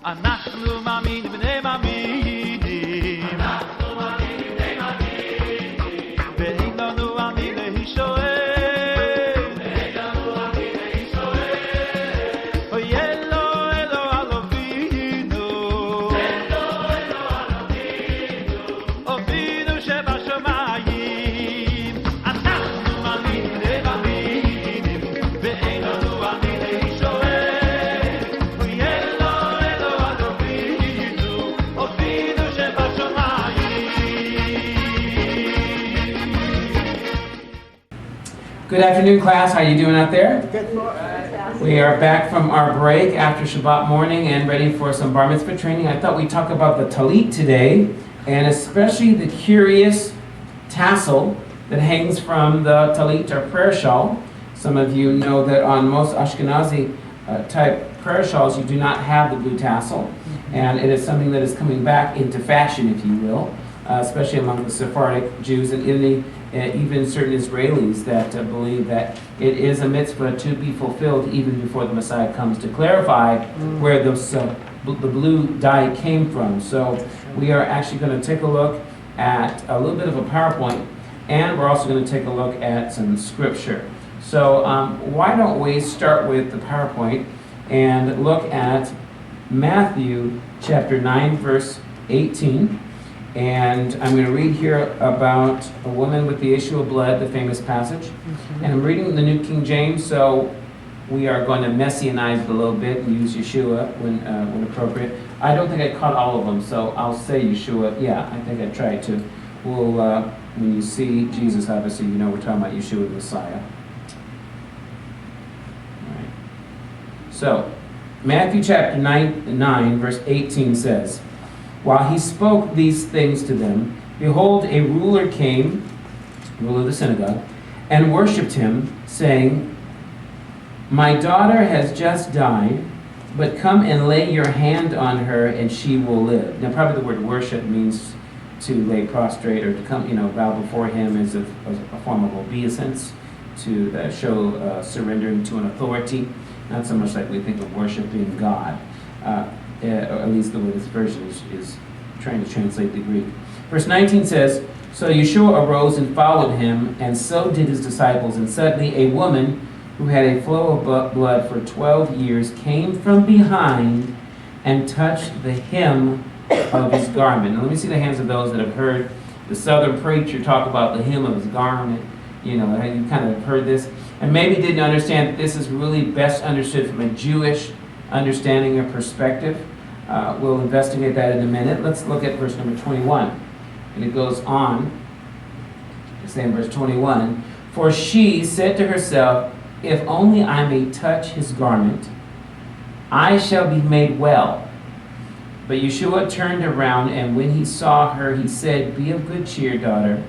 אנחנו מאמינים בני מאמינים, אנחנו מאמינים בני מאמינים, ואין לנו עמי להישואל, ואין לנו עמי להישואל, אוי אלו אלו על אבינו, אלו אלו על אבינו, אבינו שבשמיים, אנחנו מאמינים בני מאמינים, ואין לנו עמי להישואל. Good afternoon, class. How are you doing out there? We are back from our break after Shabbat morning and ready for some bar mitzvah training. I thought we'd talk about the Tallit today, and especially the curious tassel that hangs from the Tallit, or prayer shawl. Some of you know that on most Ashkenazi type prayer shawls, you do not have the blue tassel, and it is something that is coming back into fashion, if you will, especially among the Sephardic Jews and Italy. Even certain Israelis that believe that it is a mitzvah to be fulfilled even before the Messiah comes, to clarify where the blue dye came from. So we are actually going to take a look at a little bit of a PowerPoint, and we're also going to take a look at some scripture. So why don't we start with the PowerPoint and look at Matthew chapter 9, verse 18. And I'm going to read here about a woman with the issue of blood, the famous passage. Mm-hmm. And I'm reading the New King James, so we are going to messianize it a little bit and use Yeshua when appropriate. I don't think I caught all of them, so I'll say Yeshua. Yeah, I think I tried to. We'll, when you see Jesus, obviously, you know we're talking about Yeshua the Messiah. All right. So, Matthew chapter 9, verse 18 says, "While he spoke these things to them, behold, a ruler came, ruler of the synagogue, and worshipped him, saying, 'My daughter has just died, but come and lay your hand on her, and she will live.'" Now, probably the word worship means to lay prostrate or to come, bow before him as a form of obeisance, to show surrendering to an authority, not so much like we think of worshiping God. Or at least the way this version is trying to translate the Greek. Verse 19 says, "So Yeshua arose and followed him, and so did his disciples. And suddenly a woman who had a flow of blood for 12 years came from behind and touched the hem of his garment." Now let me see the hands of those that have heard the southern preacher talk about the hem of his garment. You kind of heard this. And maybe didn't understand that this is really best understood from a Jewish understanding or perspective. We'll investigate that in a minute. Let's look at verse number 21. And it goes on to say in verse 21, "For she said to herself, 'If only I may touch his garment, I shall be made well.' But Yeshua turned around, and when he saw her, he said, 'Be of good cheer, daughter.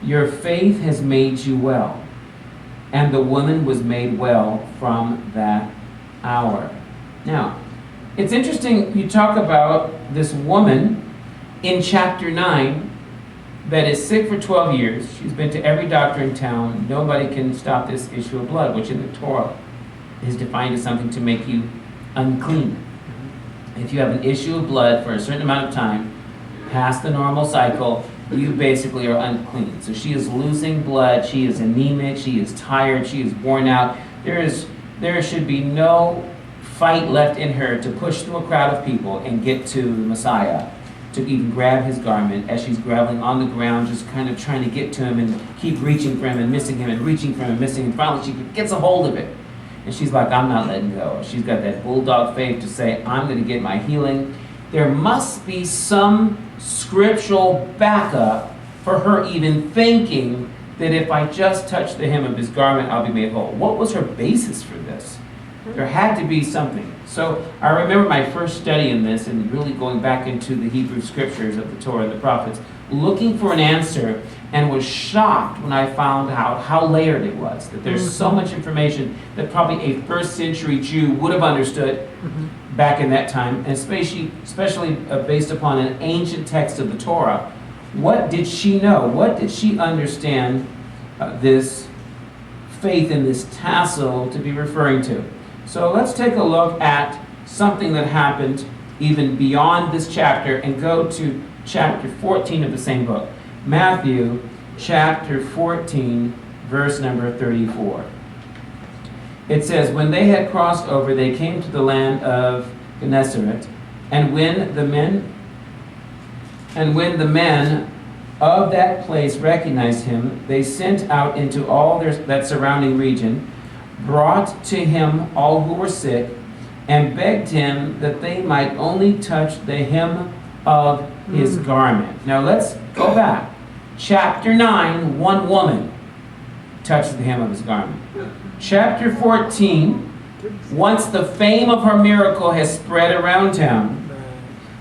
Your faith has made you well.' And the woman was made well from that hour." Now, it's interesting you talk about this woman in chapter 9 that is sick for 12 years. She's been to every doctor in town. Nobody can stop this issue of blood, which in the Torah is defined as something to make you unclean. If you have an issue of blood for a certain amount of time, past the normal cycle, you basically are unclean. So she is losing blood. She is anemic. She is tired. She is worn out. There should be no fight left in her to push through a crowd of people and get to the Messiah, to even grab his garment as she's groveling on the ground, just kind of trying to get to him and keep reaching for him and missing him and reaching for him and missing him. Finally, she gets a hold of it. And she's like, "I'm not letting go." She's got that bulldog faith to say, "I'm going to get my healing." There must be some scriptural backup for her even thinking that if I just touch the hem of his garment, I'll be made whole. What was her basis for this? There had to be something. So I remember my first study in this and really going back into the Hebrew scriptures of the Torah and the prophets, looking for an answer, and was shocked when I found out how layered it was, that there's so much information that probably a first century Jew would have understood back in that time, and especially based upon an ancient text of the Torah. What did she know? What did she understand this faith in this tassel to be referring to? So let's take a look at something that happened even beyond this chapter and go to chapter 14 of the same book. Matthew chapter 14, verse number 34. It says, when they had crossed over, they came to the land of Gennesaret, and when the men of that place recognized him, they sent out into all that surrounding region, brought to him all who were sick, and begged him that they might only touch the hem of his garment. Now let's go back. Chapter 9, one woman touched the hem of his garment. Chapter 14, once the fame of her miracle has spread around town,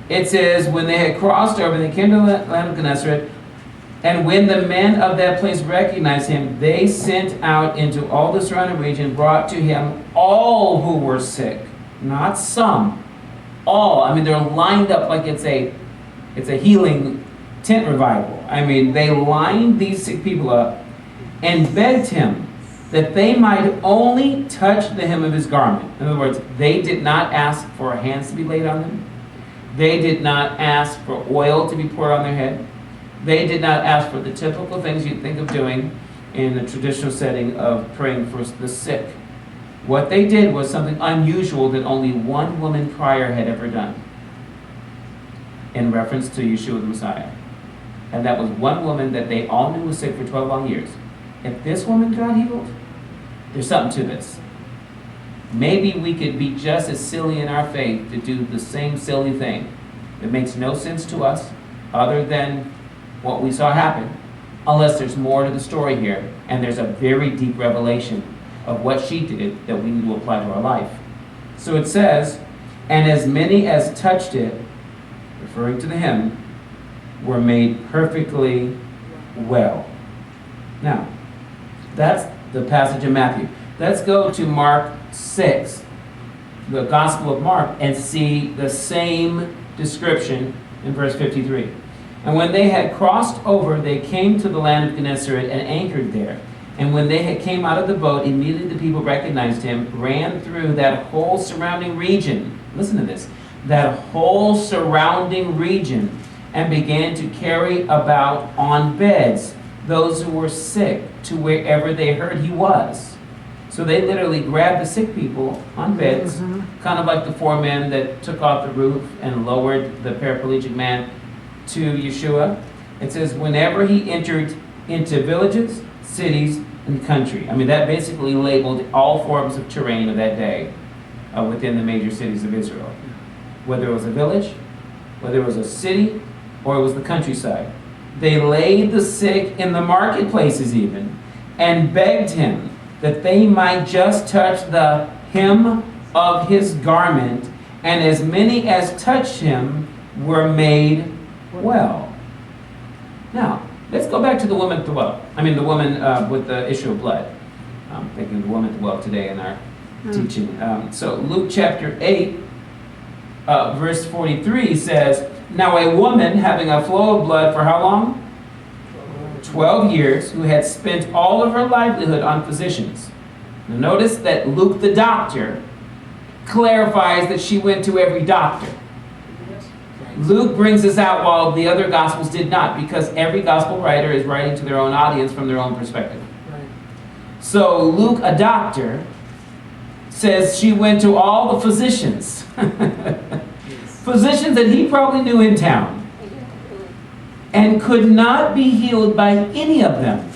it says, when they had crossed over, they came to the land of Gennesaret, and when the men of that place recognized him, they sent out into all the surrounding region, brought to him all who were sick. Not some, all. I mean, they're lined up like it's a healing tent revival. I mean, they lined these sick people up and begged him that they might only touch the hem of his garment. In other words, they did not ask for hands to be laid on them. They did not ask for oil to be poured on their head. They did not ask for the typical things you'd think of doing in the traditional setting of praying for the sick. What they did was something unusual that only one woman prior had ever done in reference to Yeshua the Messiah. And that was one woman that they all knew was sick for 12 long years. If this woman got healed, there's something to this. Maybe we could be just as silly in our faith to do the same silly thing. It makes no sense to us other than what we saw happen, unless there's more to the story here, and there's a very deep revelation of what she did that we need to apply to our life. So it says, and as many as touched it, referring to the hem, were made perfectly well. Now, that's the passage in Matthew. Let's go to Mark 6, the Gospel of Mark, and see the same description in verse 53. And when they had crossed over, they came to the land of Gennesaret and anchored there. And when they had came out of the boat, immediately the people recognized him, ran through that whole surrounding region. Listen to this. That whole surrounding region, and began to carry about on beds those who were sick to wherever they heard he was. So they literally grabbed the sick people on beds, kind of like the 4 men that took off the roof and lowered the paraplegic man to Yeshua. It says, whenever he entered into villages, cities, and country. I mean, that basically labeled all forms of terrain of that day within the major cities of Israel. Whether it was a village, whether it was a city, or it was the countryside. They laid the sick in the marketplaces even, and begged him that they might just touch the hem of his garment, and as many as touched him were made well. Now, let's go back to the woman at the well. I mean, the woman with the issue of blood. I'm thinking of the woman at the well today in our teaching. So Luke chapter 8, verse 43 says, now a woman having a flow of blood for how long? 12 years, who had spent all of her livelihood on physicians. Now notice that Luke the doctor clarifies that she went to every doctor. Luke brings this out while the other Gospels did not, because every Gospel writer is writing to their own audience from their own perspective. Right. So Luke, a doctor, says she went to all the physicians. Physicians that he probably knew in town. And could not be healed by any of them.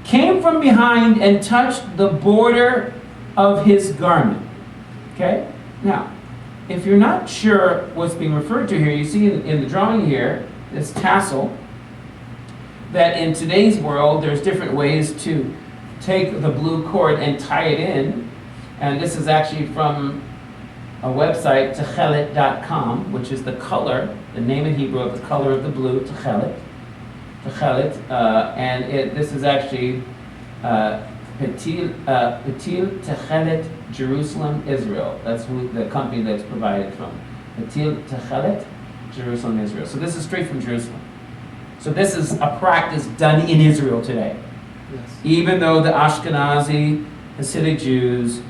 Came from behind and touched the border of his garment. Okay? Now, if you're not sure what's being referred to here, you see in the drawing here, this tassel, that in today's world, there's different ways to take the blue cord and tie it in. And this is actually from a website, Tallit.com, which is the color, the name in Hebrew of the color of the blue, Tallit. And this is actually Petil Tallit, Jerusalem, Israel. That's who the company that's provided from. Petil Tallit, Jerusalem, Israel. So this is straight from Jerusalem. So this is a practice done in Israel today. Yes. Even though the Ashkenazi Hasidic Jews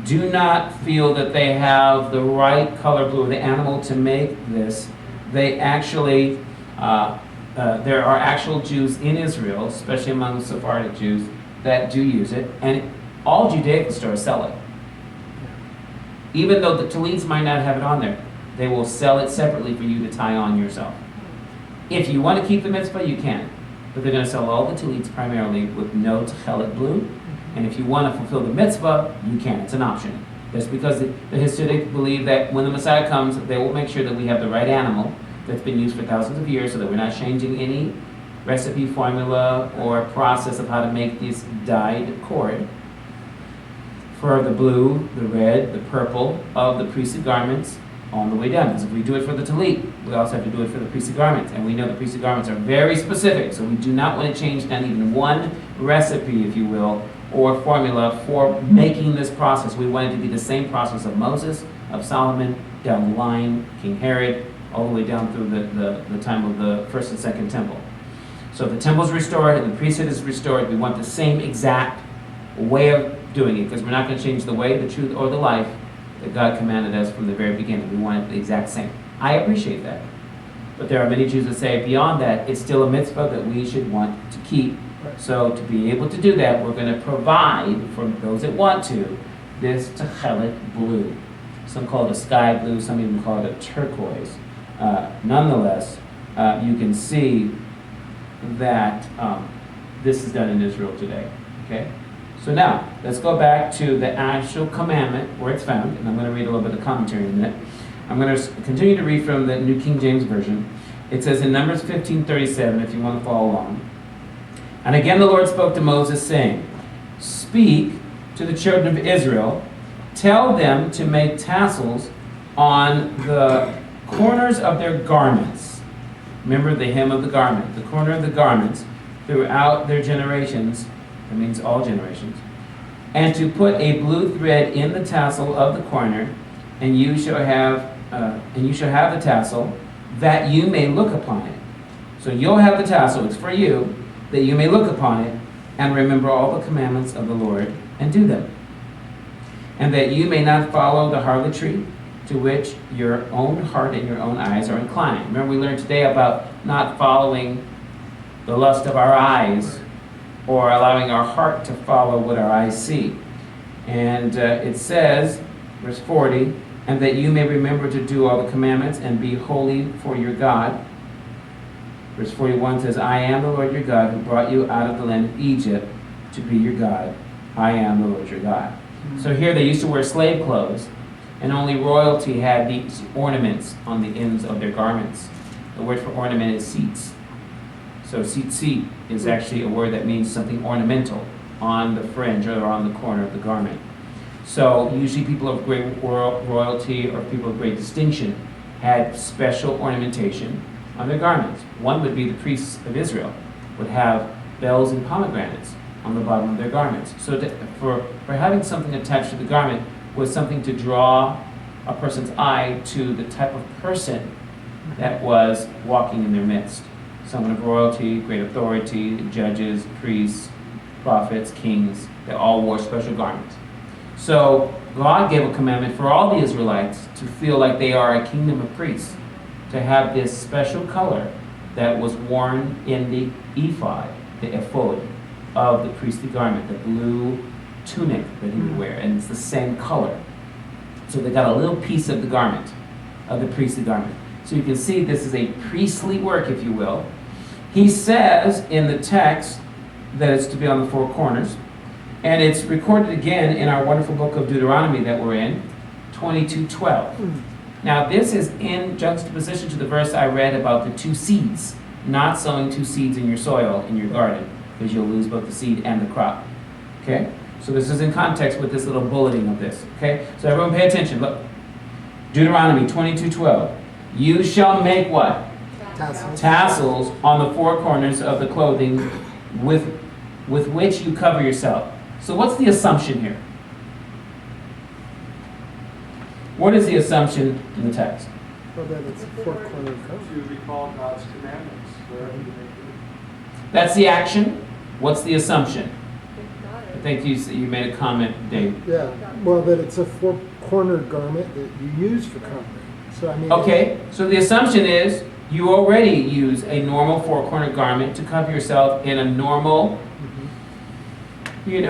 do not feel that they have the right color blue of the animal to make this. They actually, there are actual Jews in Israel, especially among the Sephardic Jews, that do use it, and all Judaic stores sell it. Even though the Tallits might not have it on there, they will sell it separately for you to tie on yourself. If you want to keep the mitzvah, you can. But they're going to sell all the Tallits primarily with no Tallit blue. And if you want to fulfill the mitzvah, you can. It's an option. That's because the Hasidic believe that when the Messiah comes, they will make sure that we have the right animal that's been used for thousands of years so that we're not changing any recipe, formula, or process of how to make this dyed cord. For the blue, the red, the purple of the priestly garments on the way down. Because if we do it for the Tallit, we also have to do it for the priestly garments. And we know the priestly garments are very specific, so we do not want to change down even one recipe, if you will, or formula for making this process. We want it to be the same process of Moses, of Solomon, down the line, King Herod, all the way down through the time of the first and second temple. So if the temple is restored and the priesthood is restored, we want the same exact way of doing it, because we're not going to change the way, the truth, or the life that God commanded us from the very beginning. We want it the exact same. I appreciate that. But there are many Jews that say beyond that, it's still a mitzvah that we should want to keep. So to be able to do that, we're going to provide for those that want to this Tallit blue. Some call it a sky blue, some even call it a turquoise. Nonetheless, you can see that this is done in Israel today. Okay? So now, let's go back to the actual commandment where it's found, and I'm going to read a little bit of commentary in a minute. I'm going to continue to read from the New King James Version. It says in Numbers 15:37, if you want to follow along. And again the Lord spoke to Moses, saying, Speak to the children of Israel, tell them to make tassels on the corners of their garments. Remember the hem of the garment, the corner of the garments, throughout their generations. That means all generations. And to put a blue thread in the tassel of the corner, and you shall have the tassel, that you may look upon it. So you'll have the tassel, it's for you, that you may look upon it, and remember all the commandments of the Lord, and do them. And that you may not follow the harlotry to which your own heart and your own eyes are inclined. Remember, we learned today about not following the lust of our eyes, or allowing our heart to follow what our eyes see. And it says, verse 40, and that you may remember to do all the commandments and be holy for your God. Verse 41 says, I am the Lord your God who brought you out of the land of Egypt to be your God. I am the Lord your God. Mm-hmm. So here they used to wear slave clothes, and only royalty had these ornaments on the ends of their garments. The word for ornament is seats. So tzitzit is actually a word that means something ornamental on the fringe or on the corner of the garment. So usually people of great royalty or people of great distinction had special ornamentation on their garments. One would be the priests of Israel, would have bells and pomegranates on the bottom of their garments. So for having something attached to the garment was something to draw a person's eye to the type of person that was walking in their midst. Someone of royalty, great authority, judges, priests, prophets, kings, they all wore special garments. So God gave a commandment for all the Israelites to feel like they are a kingdom of priests, to have this special color that was worn in the ephod, the ephod of the priestly garment, the blue tunic that he would wear, and it's the same color. So they got a little piece of the garment, of the priestly garment. So you can see this is a priestly work, if you will. He says in the text that it's to be on the four corners, and it's recorded again in our wonderful book of Deuteronomy that we're in, 22:12. Now this is in juxtaposition to the verse I read about the two seeds, not sowing two seeds in your soil, in your garden, because you'll lose both the seed and the crop. Okay? So this is in context with this little bulleting of this. Okay? So everyone pay attention. Look. Deuteronomy 22:12. You shall make what? Tassels on the four corners of the clothing with which you cover yourself. So what's the assumption here? What is the assumption in the text? Well, that it's four corner cover. To recall God's commandments wherever you may be. That's the action. What's the assumption? I think you made a comment, Dave. Yeah. Well, that it's a four-cornered garment that you use for covering. So I mean. Okay, so the assumption is you already use a normal four-cornered garment to cover yourself in a normal,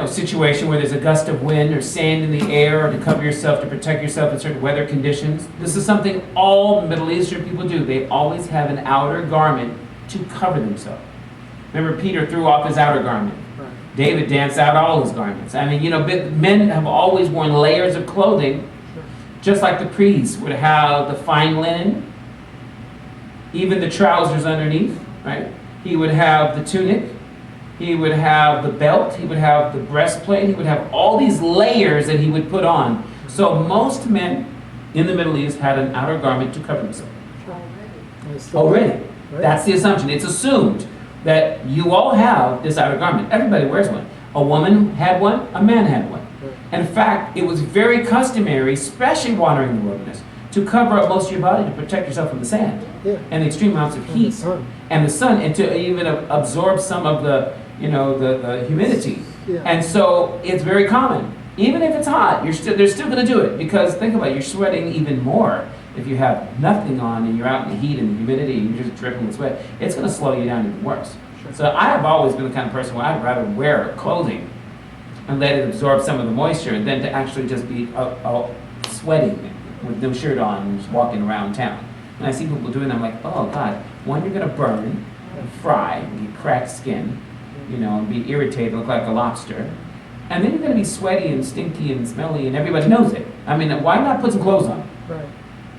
situation where there's a gust of wind or sand in the air, or to cover yourself, to protect yourself in certain weather conditions. This is something all Middle Eastern people do. They always have an outer garment to cover themselves. Remember, Peter threw off his outer garment. Right. David danced out all his garments. I mean, men have always worn layers of clothing, just like the priests would have the fine linen, even the trousers underneath, right? He would have the tunic, he would have the belt, he would have the breastplate, he would have all these layers that he would put on. So most men in the Middle East had an outer garment to cover themselves. Already. Right. That's the assumption. It's assumed that you all have this outer garment. Everybody wears one. A woman had one, a man had one. In fact, it was very customary, especially wandering the wilderness, to cover up most of your body to protect yourself from the sand and the extreme amounts of heat and the sun, and to even absorb some of the humidity. Yeah. And so it's very common. Even if it's hot, they're still going to do it, because think about it, you're sweating even more if you have nothing on and you're out in the heat and the humidity and you're just dripping with sweat. It's going to slow you down even worse. Sure. So I have always been the kind of person where I'd rather wear clothing and let it absorb some of the moisture than to actually just be sweating with no shirt on and just walking around town. And I see people doing that, I'm like, oh God, one, you're going to burn and fry and get cracked skin, and be irritated, look like a lobster. And then you're going to be sweaty and stinky and smelly, and everybody knows it. I mean, why not put some clothes on? Right.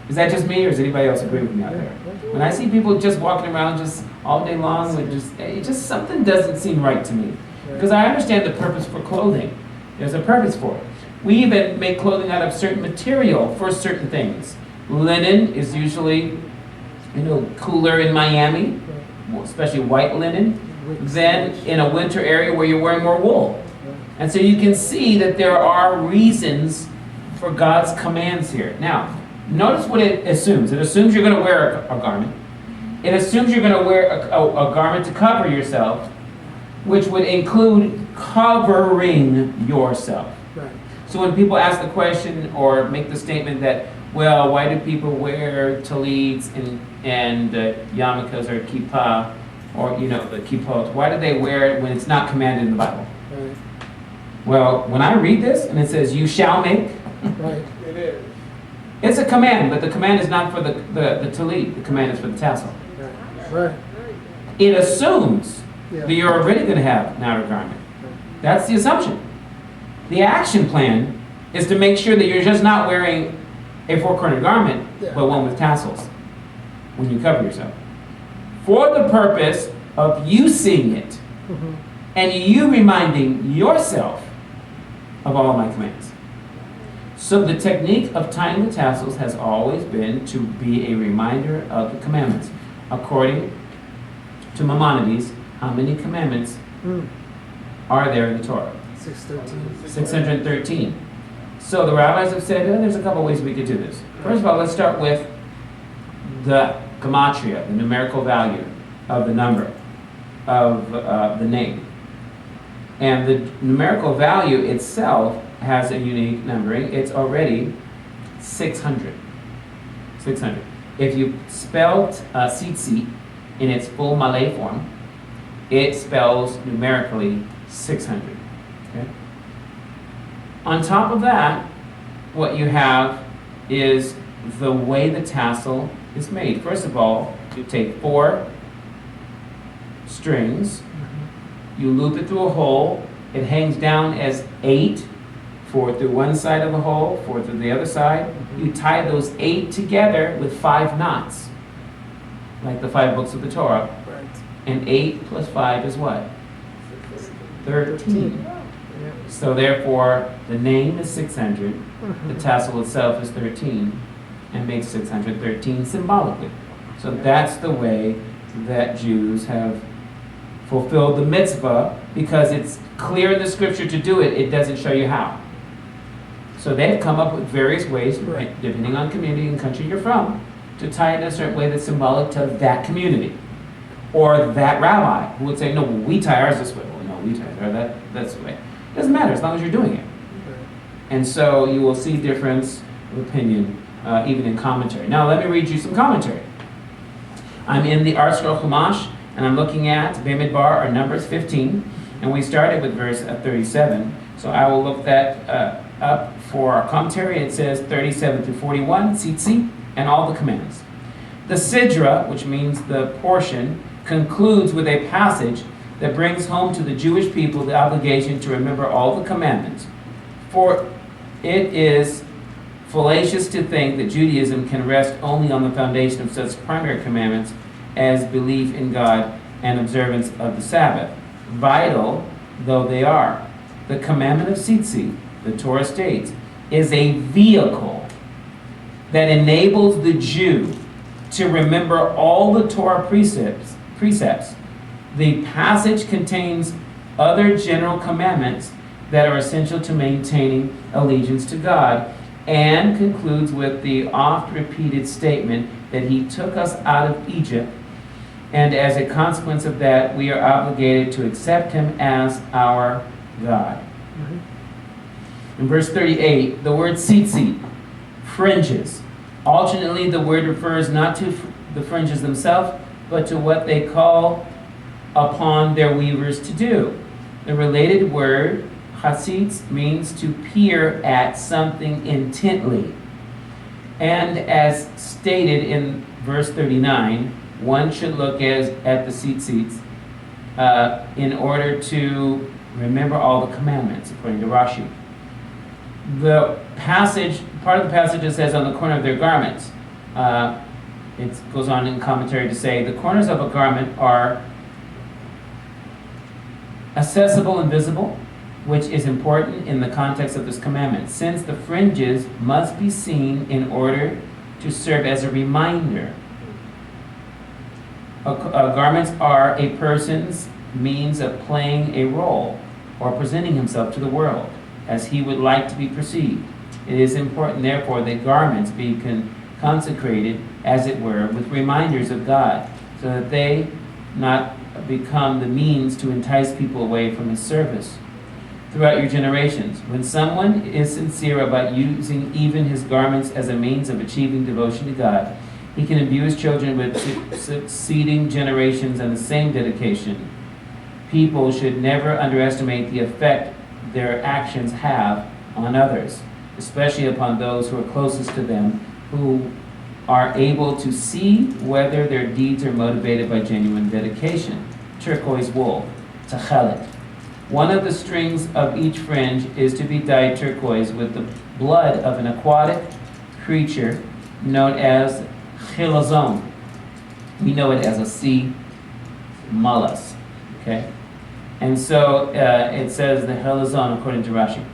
Is that just me, or does anybody else agree with me out there? When I see people just walking around just all day long with it just something doesn't seem right to me. Because I understand the purpose for clothing. There's a purpose for it. We even make clothing out of certain material for certain things. Linen is usually, cooler in Miami, especially white linen, than in a winter area where you're wearing more wool. And so you can see that there are reasons for God's commands here. Now, notice what it assumes. It assumes you're going to wear a garment. It assumes you're going to wear a garment to cover yourself, which would include covering yourself. Right. So when people ask the question or make the statement that, well, why do people wear tallits and yarmulkes or kippah, or the kippot? Why do they wear it when it's not commanded in the Bible? Right. Well, when I read this and it says, you shall make, Right. It is. it's a command, but the command is not for the tallit. The command is for the tassel. Right. It assumes Yeah. that you're already going to have an outer garment. That's the assumption. The action plan is to make sure that you're just not wearing a four-cornered garment, but one with tassels when you cover yourself. For the purpose of you seeing it and you reminding yourself of all my commands. So the technique of tying the tassels has always been to be a reminder of the commandments. According to Maimonides, how many commandments are there in the Torah? 613. 613. So the rabbis have said, there's a couple ways we could do this. First of all, let's start with the gematria, the numerical value of the number of the name. And the numerical value itself has a unique numbering. It's already 600. 600. If you spelled tzitzit in its full Malay form, it spells numerically 600. Okay? On top of that, what you have is the way the tassel is made. First of all, you take 4 strings, you loop it through a hole, it hangs down as 8, 4 through one side of the hole, 4 through the other side. You tie those 8 together with 5 knots, like the 5 books of the Torah. Right. And 8 plus 5 is what? 13. So therefore, the name is 600, the tassel itself is 13, and makes 613 symbolically. So that's the way that Jews have fulfilled the mitzvah, because it's clear in the scripture to do it, it doesn't show you how. So they've come up with various ways, depending on community and country you're from, to tie it in a certain way that's symbolic to that community. Or that rabbi who would say, no, we tie ours this way. Well, no, we tie ours that's the way. It doesn't matter as long as you're doing it. And so you will see difference of opinion even in commentary. Now let me read you some commentary. I'm in the Art Scroll Chumash, and I'm looking at Bamidbar, or Numbers 15, and we started with verse 37. So I will look that up for our commentary. It says 37 through 41, Tzitzit, and all the commands. The Sidra, which means the portion, concludes with a passage that brings home to the Jewish people the obligation to remember all the commandments. For it is fallacious to think that Judaism can rest only on the foundation of such primary commandments as belief in God and observance of the Sabbath, vital though they are. The commandment of Tzitzit, the Torah states, is a vehicle that enables the Jew to remember all the Torah precepts. The passage contains other general commandments that are essential to maintaining allegiance to God, and concludes with the oft-repeated statement that he took us out of Egypt, and as a consequence of that, we are obligated to accept him as our God. In verse 38, the word tzitzit, fringes. Alternately, the word refers not to the fringes themselves, but to what they call upon their weavers to do. The related word, chatzitz, means to peer at something intently. And as stated in verse 39, one should look at the tzitzits in order to remember all the commandments, according to Rashi. The passage, part of the passage, it says on the corner of their garments. It goes on in commentary to say, the corners of a garment are accessible and visible, which is important in the context of this commandment, since the fringes must be seen in order to serve as a reminder. Garments are a person's means of playing a role or presenting himself to the world as he would like to be perceived. It is important, therefore, that garments be consecrated, as it were, with reminders of God, so that they not become the means to entice people away from his service. Throughout your generations, when someone is sincere about using even his garments as a means of achieving devotion to God, he can imbue his children with succeeding generations and the same dedication. People should never underestimate the effect their actions have on others, especially upon those who are closest to them, who are able to see whether their deeds are motivated by genuine dedication. Turquoise wool, Tallit. One of the strings of each fringe is to be dyed turquoise with the blood of an aquatic creature known as chilazon. We know it as a sea mollusk. Okay? And so it says the chilazon, according to Rashi.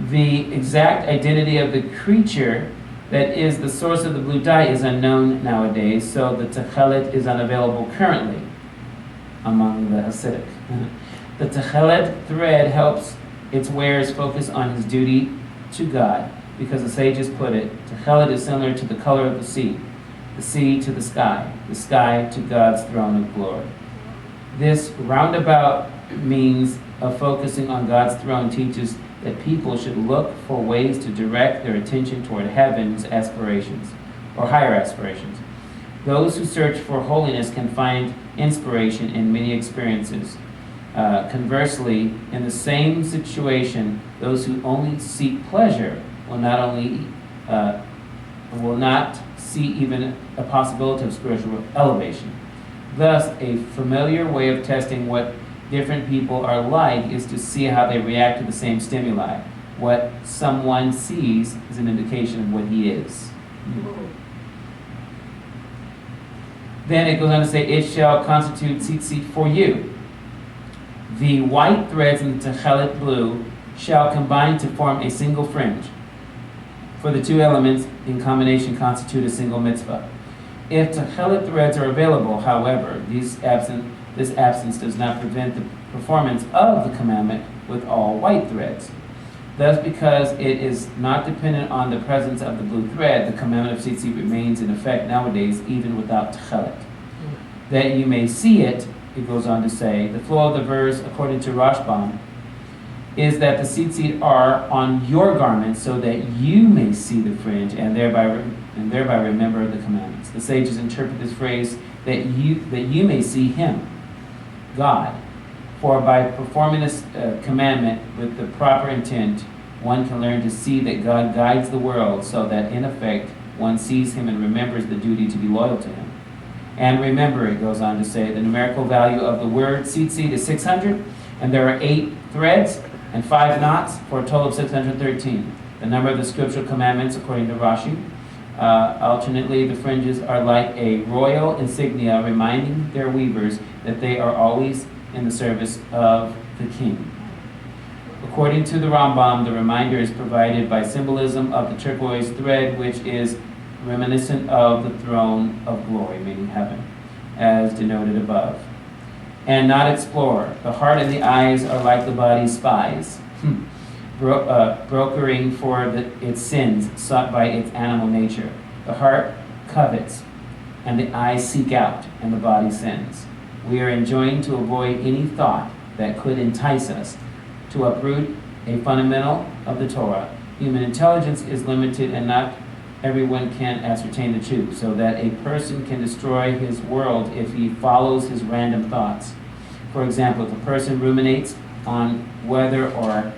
The exact identity of the creature that is the source of the blue dye is unknown nowadays, so the Tallit is unavailable currently among the Hasidic. The Tallit thread helps its wearers focus on his duty to God, because the sages put it, Tallit is similar to the color of the sea to the sky to God's throne of glory. This roundabout means of focusing on God's throne teaches that people should look for ways to direct their attention toward heaven's aspirations, or higher aspirations. Those who search for holiness can find inspiration in many experiences. Conversely, in the same situation, those who only seek pleasure will not see even a possibility of spiritual elevation. Thus, a familiar way of testing what different people are like is to see how they react to the same stimuli. What someone sees is an indication of what he is. Then it goes on to say, it shall constitute tzitzit for you. The white threads in the Tallit blue shall combine to form a single fringe. For the two elements in combination constitute a single mitzvah. If Tallit threads are available, however, this absence does not prevent the performance of the commandment with all white threads. Thus, because it is not dependent on the presence of the blue thread, the commandment of tzitzit remains in effect nowadays, even without Tallit. That you may see it, it goes on to say, the flow of the verse, according to Rashbam, is that the tzitzit are on your garments so that you may see the fringe and thereby remember the commandments. The sages interpret this phrase that you may see him, God. For by performing this commandment with the proper intent, one can learn to see that God guides the world so that in effect one sees him and remembers the duty to be loyal to him. And remember, it goes on to say, the numerical value of the word tzitzit is 600, and there are 8 threads and 5 knots for a total of 613. The number of the scriptural commandments, according to Rashi, alternately, the fringes are like a royal insignia reminding their weavers that they are always in the service of the king. According to the Rambam, the reminder is provided by symbolism of the turquoise thread, which is reminiscent of the throne of glory, meaning heaven, as denoted above. And not explorer. The heart and the eyes are like the body's spies, brokering for its sins sought by its animal nature. The heart covets, and the eyes seek out, and the body sins. We are enjoined to avoid any thought that could entice us to uproot a fundamental of the Torah. Human intelligence is limited, and not everyone can ascertain the truth, so that a person can destroy his world if he follows his random thoughts. For example, if a person ruminates on whether or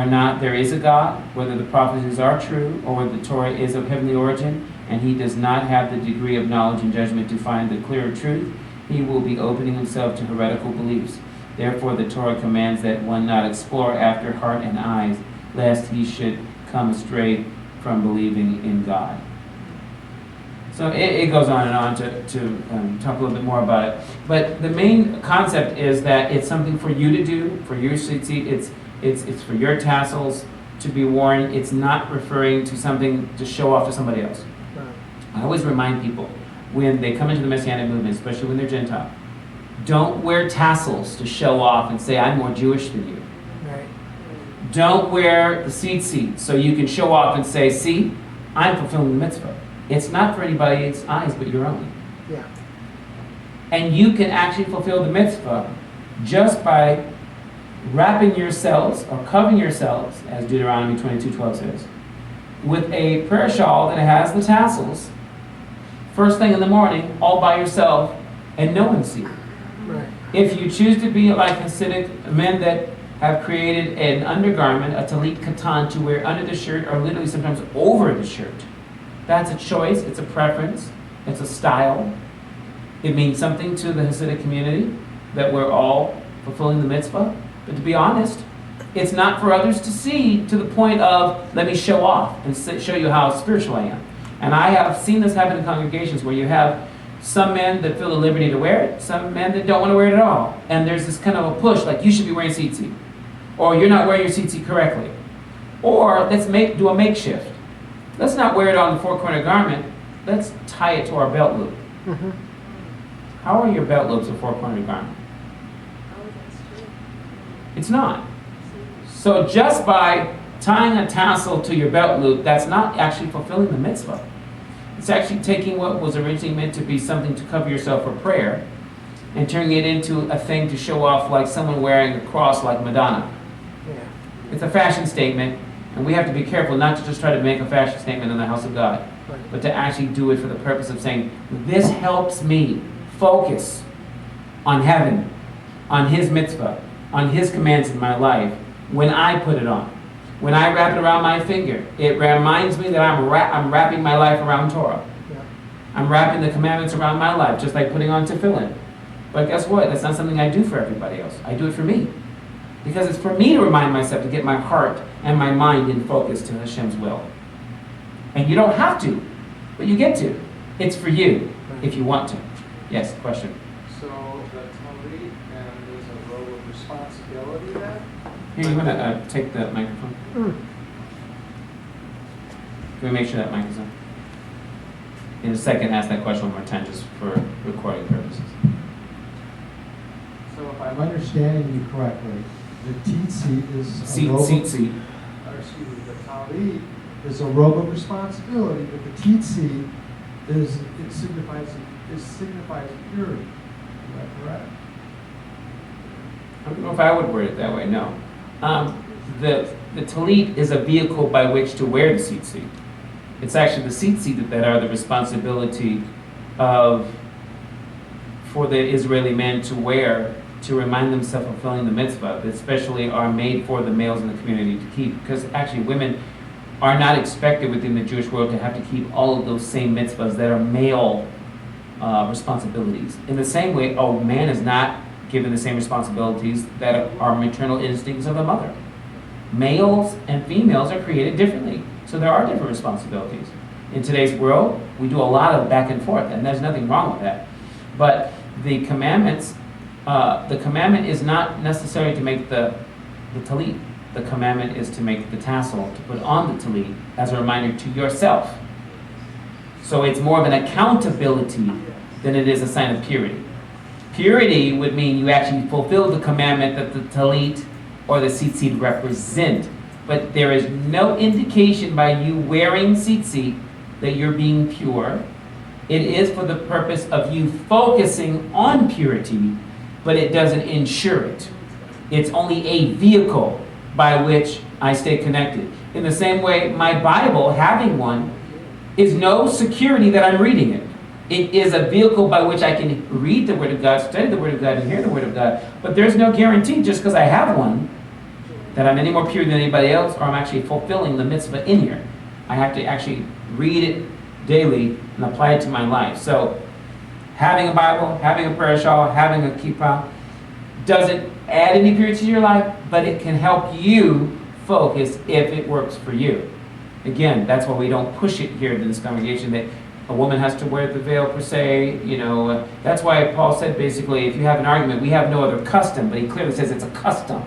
not there is a God, whether the prophecies are true, or whether the Torah is of heavenly origin, and he does not have the degree of knowledge and judgment to find the clearer truth, he will be opening himself to heretical beliefs. Therefore, the Torah commands that one not explore after heart and eyes, lest he should come astray from believing in God. So it goes on and on to talk a little bit more about it. But the main concept is that it's something for you to do, for your tzitzit. It's for your tassels to be worn. It's not referring to something to show off to somebody else. Right. I always remind people when they come into the Messianic movement, especially when they're Gentile, don't wear tassels to show off and say, I'm more Jewish than you. Right. Don't wear the tzitzit so you can show off and say, see, I'm fulfilling the mitzvah. It's not for anybody's eyes but your own. Yeah. And you can actually fulfill the mitzvah just by wrapping yourselves or covering yourselves, as Deuteronomy 22:12 says, with a prayer shawl that has the tassels, first thing in the morning, all by yourself, and no one sees. Right. If you choose to be like Hasidic men that have created an undergarment, a Tallit katan, to wear under the shirt or literally sometimes over the shirt, that's a choice, it's a preference, it's a style. It means something to the Hasidic community that we're all fulfilling the mitzvah. But to be honest, it's not for others to see to the point of, let me show off and show you how spiritual I am. And I have seen this happen in congregations where you have some men that feel the liberty to wear it, some men that don't want to wear it at all. And there's this kind of a push, like you should be wearing tzitzit. Or you're not wearing your tzitzit correctly. Or let's do a makeshift. Let's not wear it on the four-corner garment. Let's tie it to our belt loop. Mm-hmm. How are your belt loops a four-corner garment? It's not. So just by tying a tassel to your belt loop, that's not actually fulfilling the mitzvah. It's actually taking what was originally meant to be something to cover yourself for prayer and turning it into a thing to show off like someone wearing a cross like Madonna. Yeah. It's a fashion statement, and we have to be careful not to just try to make a fashion statement in the house of God, Right. but to actually do it for the purpose of saying, this helps me focus on heaven, on His mitzvah, on His commands in my life when I put it on. When I wrap it around my finger, it reminds me that I'm wrapping my life around Torah. Yeah. I'm wrapping the commandments around my life, just like putting on tefillin. But guess what? That's not something I do for everybody else. I do it for me. Because it's for me to remind myself to get my heart and my mind in focus to Hashem's will. And you don't have to, but you get to. It's for you, if you want to. Yes, question. So the Tallit, and there's a role of responsibility there? Here, you want to take the microphone? Mm. Can we make sure that mic is on? In a second, ask that question one more time, just for recording purposes. So if I'm understanding you correctly, the tzitzit is Seat. or excuse me, the tallit is a robe of responsibility, but the tzitzit signifies purity. Is that correct? I don't know if I would word it that way, no. The Tallit is a vehicle by which to wear the tzitzit. It's actually the tzitzit that are the responsibility for the Israeli men to wear to remind themselves of fulfilling the mitzvah, that especially are made for the males in the community to keep. Because actually women are not expected within the Jewish world to have to keep all of those same mitzvahs that are male responsibilities. In the same way, a man is not given the same responsibilities that are maternal instincts of a mother. Males and females are created differently, so there are different responsibilities. In today's world, we do a lot of back and forth, and there's nothing wrong with that. But the commandment is not necessary to make the tallit. The commandment is to make the tassel, to put on the tallit as a reminder to yourself. So it's more of an accountability than it is a sign of purity. Purity would mean you actually fulfill the commandment that the tallit or the tzitzit represent. But there is no indication by you wearing tzitzit that you're being pure. It is for the purpose of you focusing on purity, but it doesn't ensure it. It's only a vehicle by which I stay connected. In the same way, my Bible, having one, is no security that I'm reading it. It is a vehicle by which I can read the Word of God, study the Word of God, and hear the Word of God. But there's no guarantee just because I have one that I'm any more pure than anybody else, or I'm actually fulfilling the mitzvah in here. I have to actually read it daily and apply it to my life. So having a Bible, having a prayer shawl, having a kippah doesn't add any purity to your life, but it can help you focus if it works for you. Again, that's why we don't push it here in this congregation that a woman has to wear the veil per se. That's why Paul said basically, if you have an argument, we have no other custom, but he clearly says it's a custom.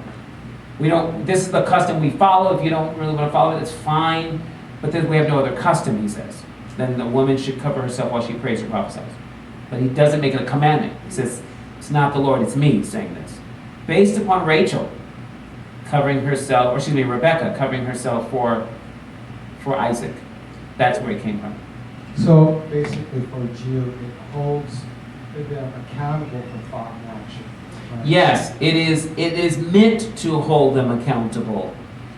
This is the custom we follow. If you don't really want to follow it, it's fine. But then we have no other custom, he says. Then the woman should cover herself while she prays or prophesies. But he doesn't make it a commandment. He says, it's not the Lord, it's me saying this. Based upon Rachel covering herself, Rebecca covering herself for Isaac. That's where it came from. So basically for a Jew, it holds them accountable for thought and action. Right? Yes, it is meant to hold them accountable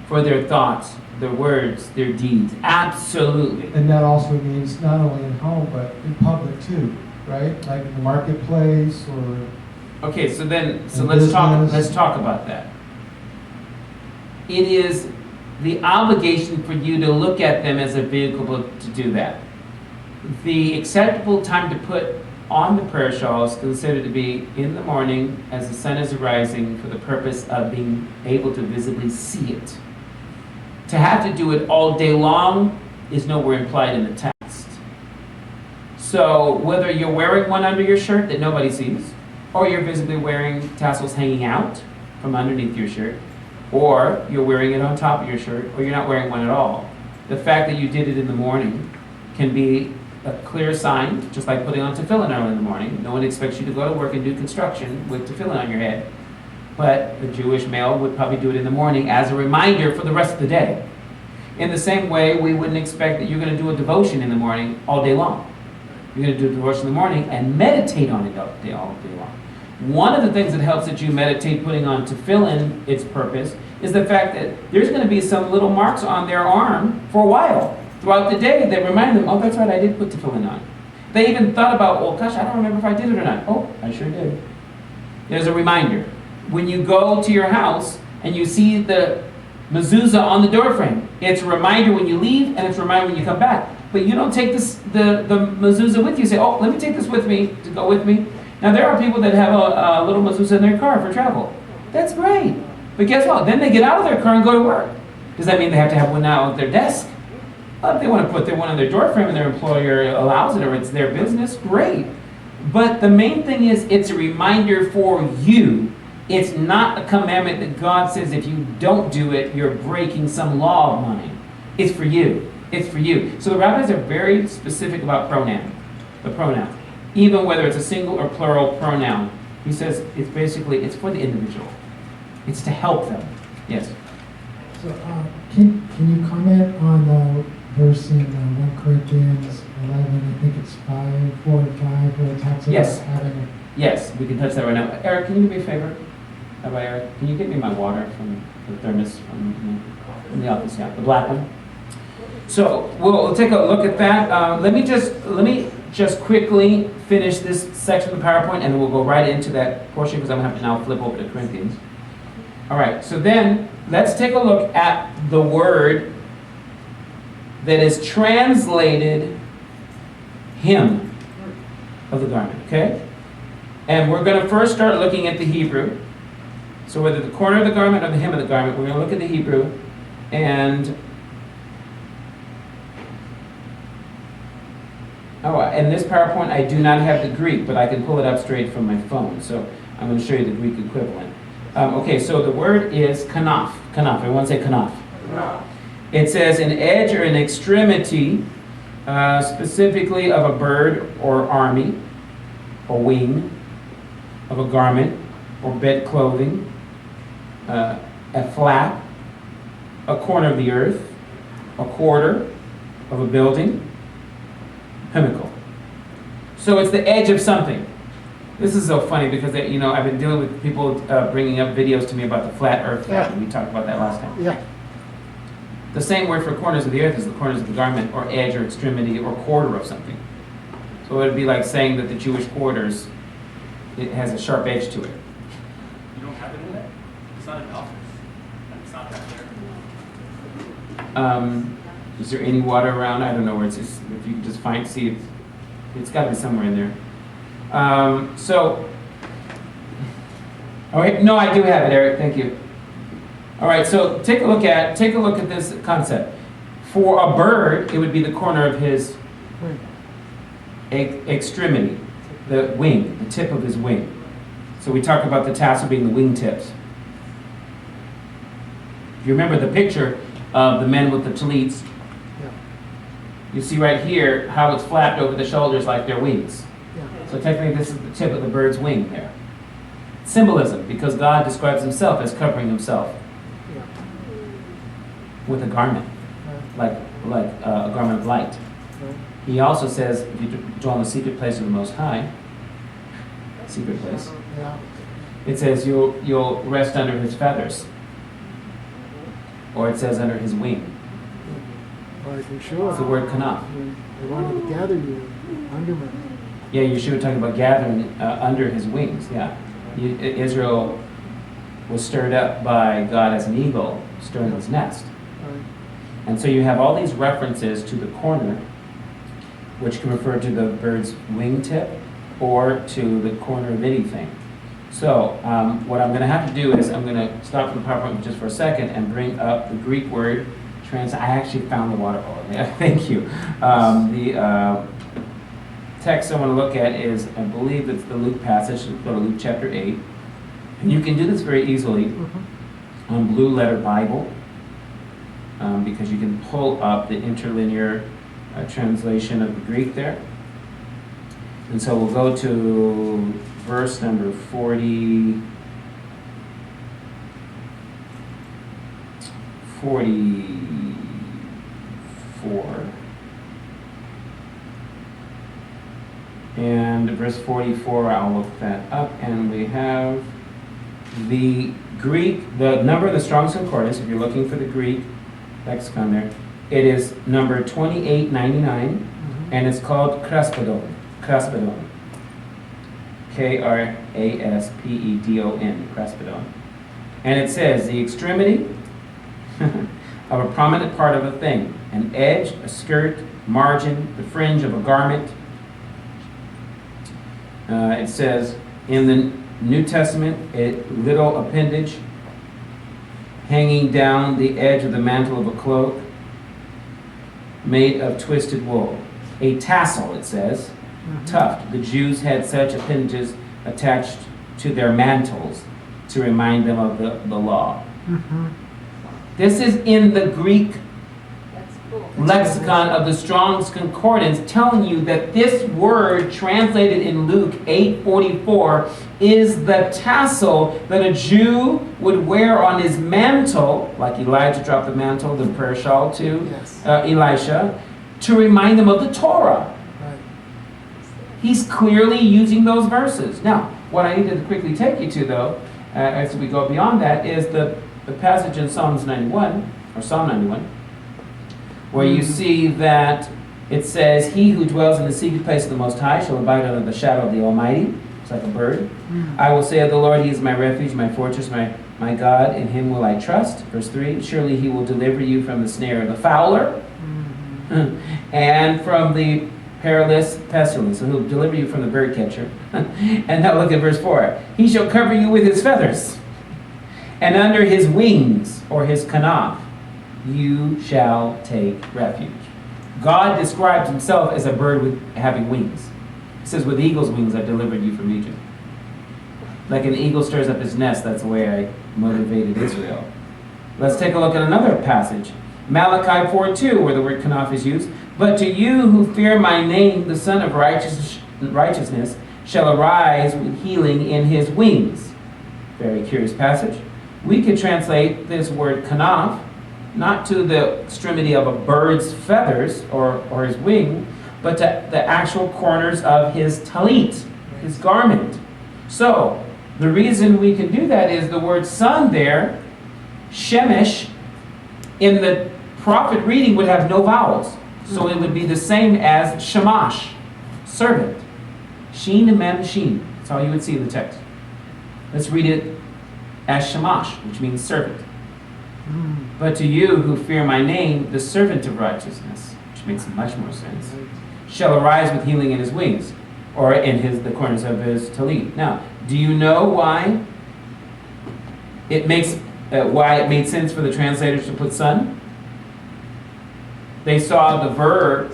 for their thoughts, their words, their deeds. Absolutely. And that also means not only in home, but in public too, right? Like in the marketplace or... Okay, so let's talk about that. It is the obligation for you to look at them as a vehicle to do that. The acceptable time to put on the prayer shawl is considered to be in the morning as the sun is rising for the purpose of being able to visibly see it. To have to do it all day long is nowhere implied in the text. So whether you're wearing one under your shirt that nobody sees, or you're visibly wearing tassels hanging out from underneath your shirt, or you're wearing it on top of your shirt, or you're not wearing one at all, the fact that you did it in the morning can be a clear sign, just like putting on tefillin early in the morning. No one expects you to go to work and do construction with tefillin on your head. But a Jewish male would probably do it in the morning as a reminder for the rest of the day. In the same way, we wouldn't expect that you're going to do a devotion in the morning all day long. You're going to do a devotion in the morning and meditate on it all day long. One of the things that helps that you meditate putting on tefillin, its purpose, is the fact that there's going to be some little marks on their arm for a while throughout the day that remind them, oh, that's right, I did put tefillin on. They even thought about, oh, gosh, I don't remember if I did it or not. Oh, I sure did. There's a reminder. When you go to your house and you see the mezuzah on the doorframe, it's a reminder when you leave and it's a reminder when you come back. But you don't take the mezuzah with you. You say, oh, let me take this with me to go with me. Now, there are people that have a little mezuzah in their car for travel. That's great. But guess what? Then they get out of their car and go to work. Does that mean they have to have one now at their desk? Well, if they want to put one on their doorframe and their employer allows it or it's their business, great. But the main thing is it's a reminder for you. It's not a commandment that God says if you don't do it, you're breaking some law of mine. It's for you. It's for you. So the rabbis are very specific about the pronoun. Even whether it's a single or plural pronoun. He says it's for the individual. It's to help them. Yes? So can you comment on the verse in 1 Corinthians 11, I think it's 4 and 5, where it talks about Yes. having Yes, we can touch that right now. Eric, can you do me a favor? Rabbi Eric, can you get me my water from the thermos from the office? Yeah, the black one. So we'll take a look at that. Let me just quickly finish this section of the PowerPoint, and then we'll go right into that portion because I'm going to have to now flip over to Corinthians. All right. So then let's take a look at the word that is translated hem of the garment. Okay. And we're going to first start looking at the Hebrew. So whether the corner of the garment or the hem of the garment, we're going to look at the Hebrew. And this PowerPoint, I do not have the Greek, but I can pull it up straight from my phone. So I'm going to show you the Greek equivalent. Okay, so the word is kanaf. Kanaf. Everyone say kanaf. Kanaf. It says an edge or an extremity, specifically of a bird or army, or wing, of a garment, or bed clothing, a flap, a corner of the earth, a quarter of a building, pinnacle. So it's the edge of something. This is so funny because I've been dealing with people bringing up videos to me about the flat earth. Yeah. We talked about that last time. Yeah. The same word for corners of the earth is the corners of the garment, or edge, or extremity, or quarter of something. So it would be like saying that the Jewish quarters, it has a sharp edge to it. You don't have it in there? It's not in the office. It's not back there. Is there any water around? I don't know where it's. If you can just see it, it's got to be somewhere in there. All right. No, I do have it, Eric. Thank you. All right. So take a look at this concept. For a bird, it would be the corner of his extremity, the wing, the tip of his wing. So we talk about the tassel being the wingtips. If you remember the picture of the men with the Tallits, you see right here how it's flapped over the shoulders like their wings. So technically this is the tip of the bird's wing there. Symbolism, because God describes himself as covering himself with a garment, like a garment of light. He also says, if you dwell in the secret place of the Most High, secret place, it says you'll rest under his feathers. Or it says under his wing. Like Yeshua. It's the word kanaf. They wanted to gather you under me. Yeah, Yeshua talking about gathering under his wings. Yeah, Israel was stirred up by God as an eagle stirring his nest. Right. And so you have all these references to the corner, which can refer to the bird's wingtip or to the corner of anything. So what I'm going to have to do is I'm going to stop the PowerPoint just for a second and bring up the Greek word I actually found the water bottle. Yeah, thank you. The text I want to look at is, I believe it's the Luke passage. Go to Luke chapter 8. And you can do this very easily on Blue Letter Bible because you can pull up the interlinear translation of the Greek there. And so we'll go to verse number 44. And verse 44, I'll look that up, and we have the Greek, the number of the Strong's Concordance, if you're looking for the Greek lexicon there, it is number 2899, and it's called kraspedon. Kraspedon. Kraspedon. Kraspedon. And it says, the extremity of a prominent part of a thing, an edge, a skirt, margin, the fringe of a garment. It says in the New Testament, a little appendage hanging down the edge of the mantle of a cloak made of twisted wool. A tassel, it says, tuft. The Jews had such appendages attached to their mantles to remind them of the law. This is in the Greek lexicon of the Strong's Concordance, telling you that this word translated in Luke 8:44 is the tassel that a Jew would wear on his mantle, like Elijah dropped the mantle, the prayer shawl to Elisha, to remind them of the Torah. Right. He's clearly using those verses. Now, what I need to quickly take you to, though, as we go beyond that, is the passage in Psalms 91, or Psalm 91, where you see that it says, "He who dwells in the secret place of the Most High shall abide under the shadow of the Almighty." It's like a bird. "I will say of the Lord, He is my refuge, my fortress, my God. In Him will I trust." Verse 3, "Surely He will deliver you from the snare of the fowler and from the perilous pestilence." So He'll deliver you from the bird catcher. And now look at verse 4. "He shall cover you with His feathers, and under His wings," or His kanaf, "you shall take refuge." God describes Himself as a bird with having wings. He says, "With eagle's wings I delivered you from Egypt." Like an eagle stirs up his nest, that's the way I motivated Israel. Let's take a look at another passage. Malachi 4:2, where the word kanaf is used. "But to you who fear my name, the Son of Righteousness shall arise with healing in His wings." Very curious passage. We could translate this word kanaf not to the extremity of a bird's feathers or his wing, but to the actual corners of his tallit, his garment. So, the reason we can do that is the word son there, shemesh, in the prophet reading would have no vowels. So it would be the same as shamash, servant. Sheen, mem, sheen. That's how you would see in the text. Let's read it as shamash, which means servant. "But to you who fear my name, the servant of righteousness," which makes much more sense, "shall arise with healing in His wings," or in the corners of His tallit. Now, do you know why it made sense for the translators to put son? They saw the verb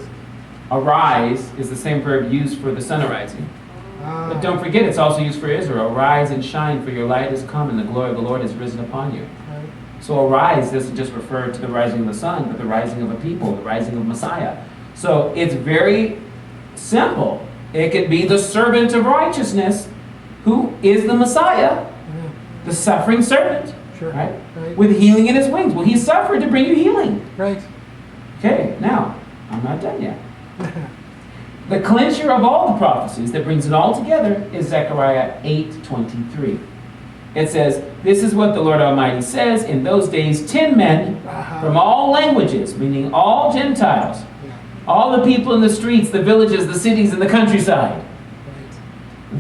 arise is the same verb used for the sun arising. But don't forget, it's also used for Israel. "Arise and shine, for your light has come, and the glory of the Lord has risen upon you." So arise doesn't just refer to the rising of the sun, but the rising of a people, the rising of Messiah. So it's very simple. It could be the servant of righteousness, who is the Messiah, the suffering servant, Sure. right? With healing in His wings. Well, He suffered to bring you healing. Right. Okay, now, I'm not done yet. The clincher of all the prophecies that brings it all together is Zechariah 8:23. It says, "This is what the Lord Almighty says, in those days 10 men from all languages," meaning all Gentiles, all the people in the streets, the villages, the cities, and the countryside.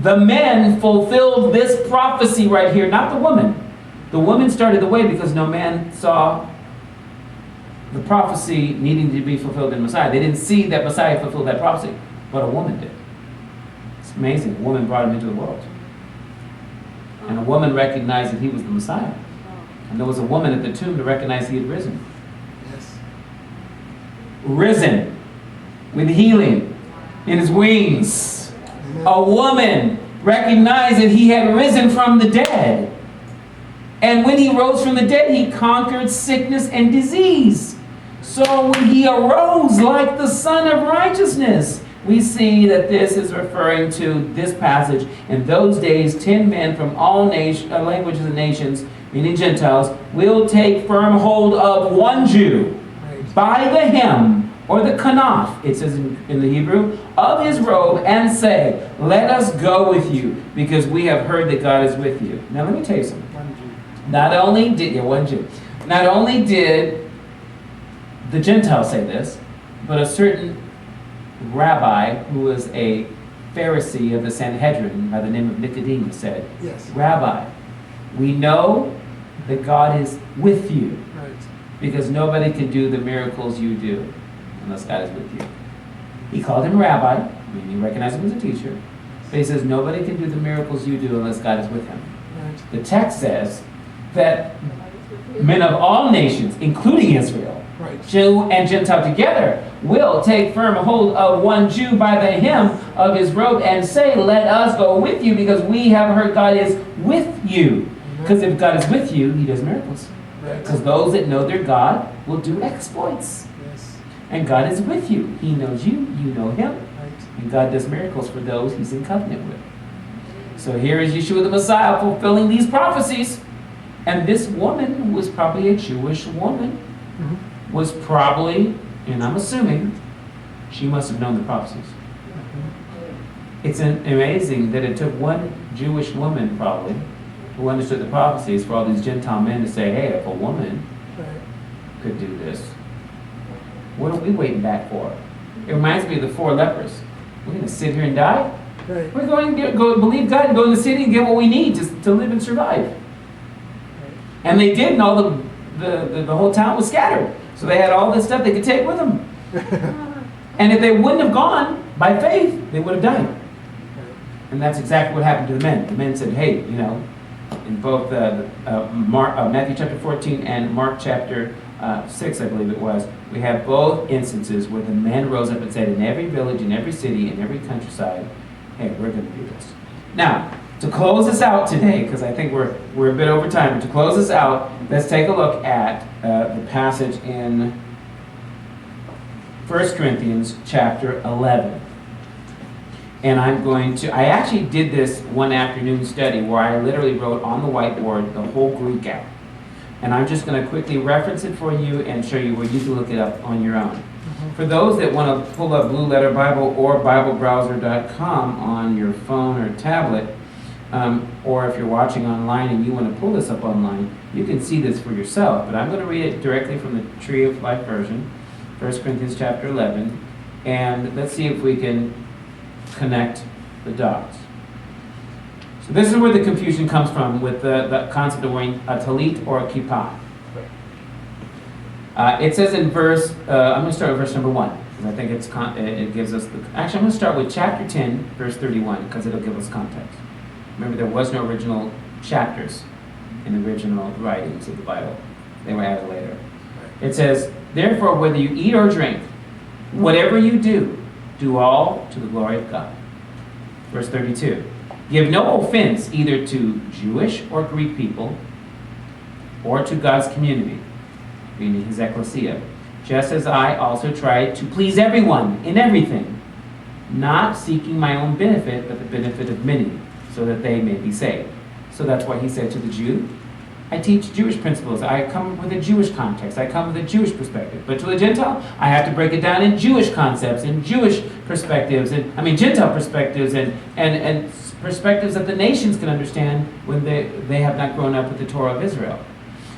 The men fulfilled this prophecy right here, not the woman. The woman started the way because no man saw the prophecy needing to be fulfilled in Messiah. They didn't see that Messiah fulfilled that prophecy, but a woman did. It's amazing. A woman brought Him into the world. And a woman recognized that He was the Messiah. And there was a woman at the tomb to recognize He had risen. Yes. Risen with healing in His wings. A woman recognized that He had risen from the dead. And when He rose from the dead, He conquered sickness and disease. So when He arose like the Son of Righteousness, we see that this is referring to this passage. In those days, 10 men from all languages and nations, meaning Gentiles, will take firm hold of one Jew by the hem, or the kanaf, it says in the Hebrew, of his robe, and say, "Let us go with you, because we have heard that God is with you." Now let me tell you something. Not only did the Gentiles say this, but a certain rabbi who was a Pharisee of the Sanhedrin by the name of Nicodemus said, Yes. "Rabbi, we know that God is with you, Right. because nobody can do the miracles you do unless God is with you." He called him rabbi, I mean, you recognize him as a teacher, but he says nobody can do the miracles you do unless God is with him. Right. The text says that men of all nations, including Israel, Right. Jew and Gentile together, will take firm hold of one Jew by the hem of his robe and say, "Let us go with you, because we have heard God is with you." Because if God is with you, He does miracles. Right. Because those that know their God will do exploits. Yes. And God is with you. He knows you, you know Him. Right. And God does miracles for those He's in covenant with. So here is Yeshua the Messiah fulfilling these prophecies. And this woman, who was probably a Jewish woman, was probably, and I'm assuming, she must have known the prophecies. It's amazing that it took one Jewish woman probably who understood the prophecies for all these Gentile men to say, hey, if a woman Right. could do this, what are we waiting back for? It reminds me of the 4 lepers. We're going to sit here and die? Right. We're going to go believe God and go in the city and get what we need to live and survive. And they did, and all the whole town was scattered. So they had all this stuff they could take with them. And if they wouldn't have gone by faith, they would have died. And that's exactly what happened to the men. The men said, hey, in both Matthew chapter 14 and Mark chapter 6, I believe it was, we have both instances where the men rose up and said, in every village, in every city, in every countryside, hey, we're going to do this. Now, to close us out today, because I think we're a bit over time, but to close us out, let's take a look at the passage in 1 Corinthians chapter 11. And I actually did this one afternoon study where I literally wrote on the whiteboard the whole Greek out. And I'm just going to quickly reference it for you and show you where you can look it up on your own. For those that want to pull up Blue Letter Bible or BibleBrowser.com on your phone or tablet, or if you're watching online and you want to pull this up online, you can see this for yourself. But I'm going to read it directly from the Tree of Life version, 1 Corinthians chapter 11, and let's see if we can connect the dots. So this is where the confusion comes from with the concept of wearing a tallit or a kippah. It says in verse, I'm going to start with verse number 1, because I think it gives us actually I'm going to start with chapter 10, verse 31, because it'll give us context. Remember, there was no original chapters in the original writings of the Bible. They were added later. It says, therefore, whether you eat or drink, whatever you do all to the glory of God. Verse 32. Give no offense either to Jewish or Greek people or to God's community, meaning his ecclesia, just as I also try to please everyone in everything, not seeking my own benefit, but the benefit of many, so that they may be saved. So that's what he said to the Jew. I teach Jewish principles. I come with a Jewish context. I come with a Jewish perspective. But to a Gentile, I have to break it down in Jewish concepts, in Jewish perspectives, Gentile perspectives, and perspectives that the nations can understand when they have not grown up with the Torah of Israel.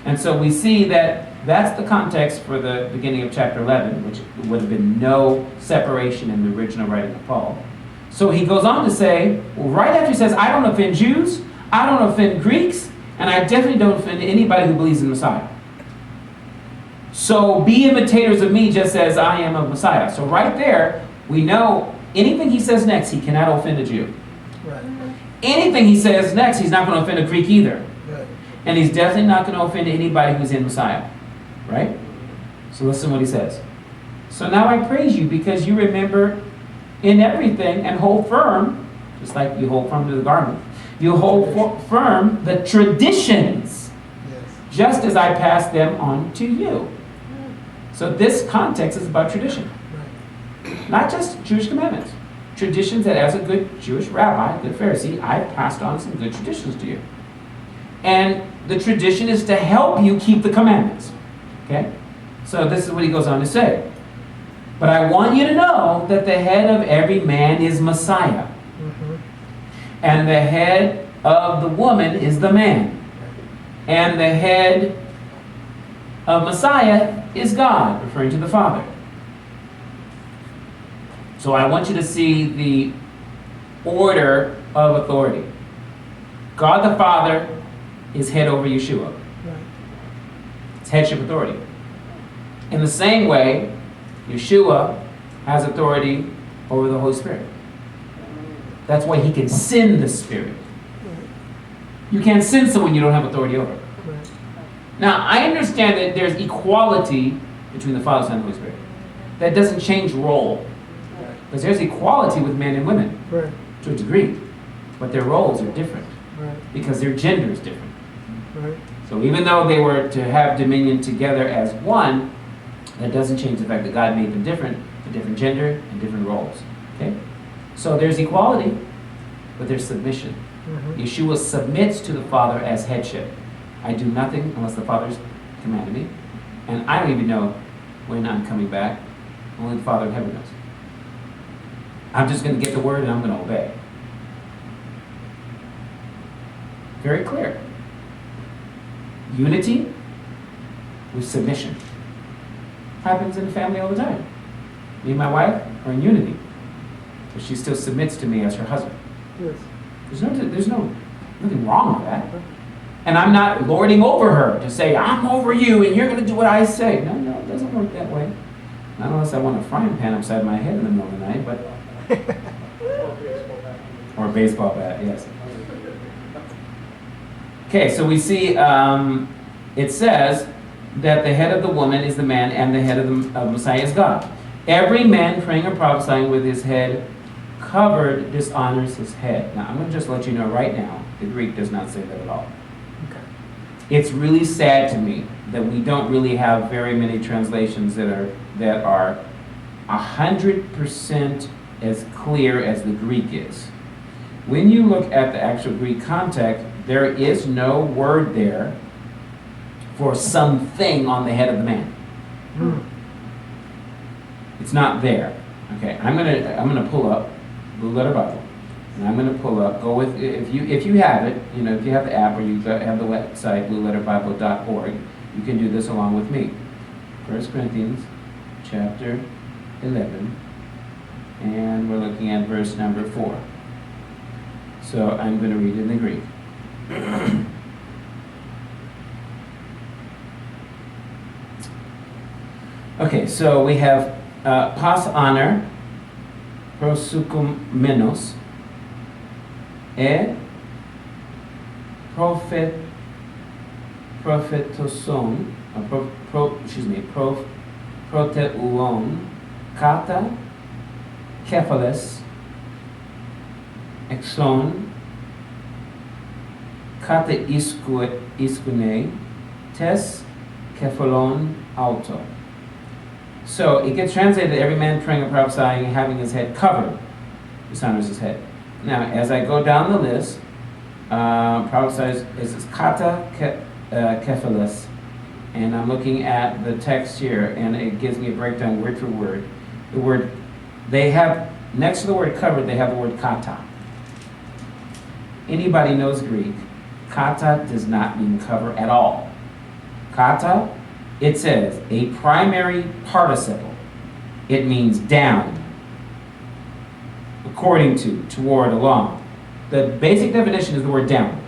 And so we see that that's the context for the beginning of chapter 11, which would have been no separation in the original writing of Paul. So he goes on to say, right after he says, I don't offend Jews, I don't offend Greeks, and I definitely don't offend anybody who believes in Messiah. So be imitators of me just as I am of Messiah. So right there, we know anything he says next, he cannot offend a Jew. Right. Anything he says next, he's not going to offend a Greek either. Right. And he's definitely not going to offend anybody who's in Messiah. Right? So listen to what he says. So now I praise you because you remember in everything and hold firm, just like you hold firm to the garment, you hold firm the traditions, Yes. just as I pass them on to you. So this context is about tradition. Right. Not just Jewish commandments. Traditions that as a good Jewish rabbi, good Pharisee, I've passed on some good traditions to you. And the tradition is to help you keep the commandments. Okay? So this is what he goes on to say. But I want you to know that the head of every man is Messiah. Mm-hmm. And the head of the woman is the man. And the head of Messiah is God, referring to the Father. So I want you to see the order of authority. God the Father is head over Yeshua. Right. It's headship authority. In the same way, Yeshua has authority over the Holy Spirit. That's why he can send the Spirit. Right. You can't send someone you don't have authority over. Right. Now, I understand that there's equality between the Father, Son, and the Holy Spirit. That doesn't change role. Because there's equality with men and women, Right. to a degree. But their roles are different. Right. Because their gender is different. Right. So even though they were to have dominion together as one, that doesn't change the fact that God made them different, a different gender and different roles. Okay? So there's equality, but there's submission. Mm-hmm. Yeshua submits to the Father as headship. I do nothing unless the Father's commanded me. And I don't even know when I'm coming back. Only the Father in heaven knows. I'm just going to get the word and I'm going to obey. Very clear. Unity with submission. Happens in the family all the time. Me and my wife are in unity, but she still submits to me as her husband. Yes. There's nothing wrong with that. And I'm not lording over her to say, I'm over you and you're going to do what I say. No, it doesn't work that way. Not unless I want a frying pan upside my head in the middle of the night, but... or a baseball bat, yes. Okay, so we see it says that the head of the woman is the man and the head of the Messiah is God. Every man praying or prophesying with his head covered dishonors his head. Now, I'm going to just let you know right now, the Greek does not say that at all. Okay. It's really sad to me that we don't really have very many translations that are 100% as clear as the Greek is. When you look at the actual Greek context, there is no word there for something on the head of the man. It's not there. Okay, I'm gonna pull up Blue Letter Bible, and I'm gonna pull up. Go with if you have it. You know, if you have the app or you have the website blueletterbible.org, you can do this along with me. 1 Corinthians, chapter 11, and we're looking at verse number 4. So I'm going to read it in the Greek. Okay, so we have pas honor, prosukumenos, prophetoson, proteuon, kata, kephalos, exon, kata iskune, tes, kephalon, auto. So it gets translated, every man praying and prophesying and having his head covered dishonors his head. Now, as I go down the list, prophesies is kata kephalos, and I'm looking at the text here, and it gives me a breakdown word for word. The word, they have, next to the word covered, they have the word kata. Anybody knows Greek, kata does not mean cover at all. Kata, it says a primary participle. It means down, according to, toward, along. The basic definition is the word down,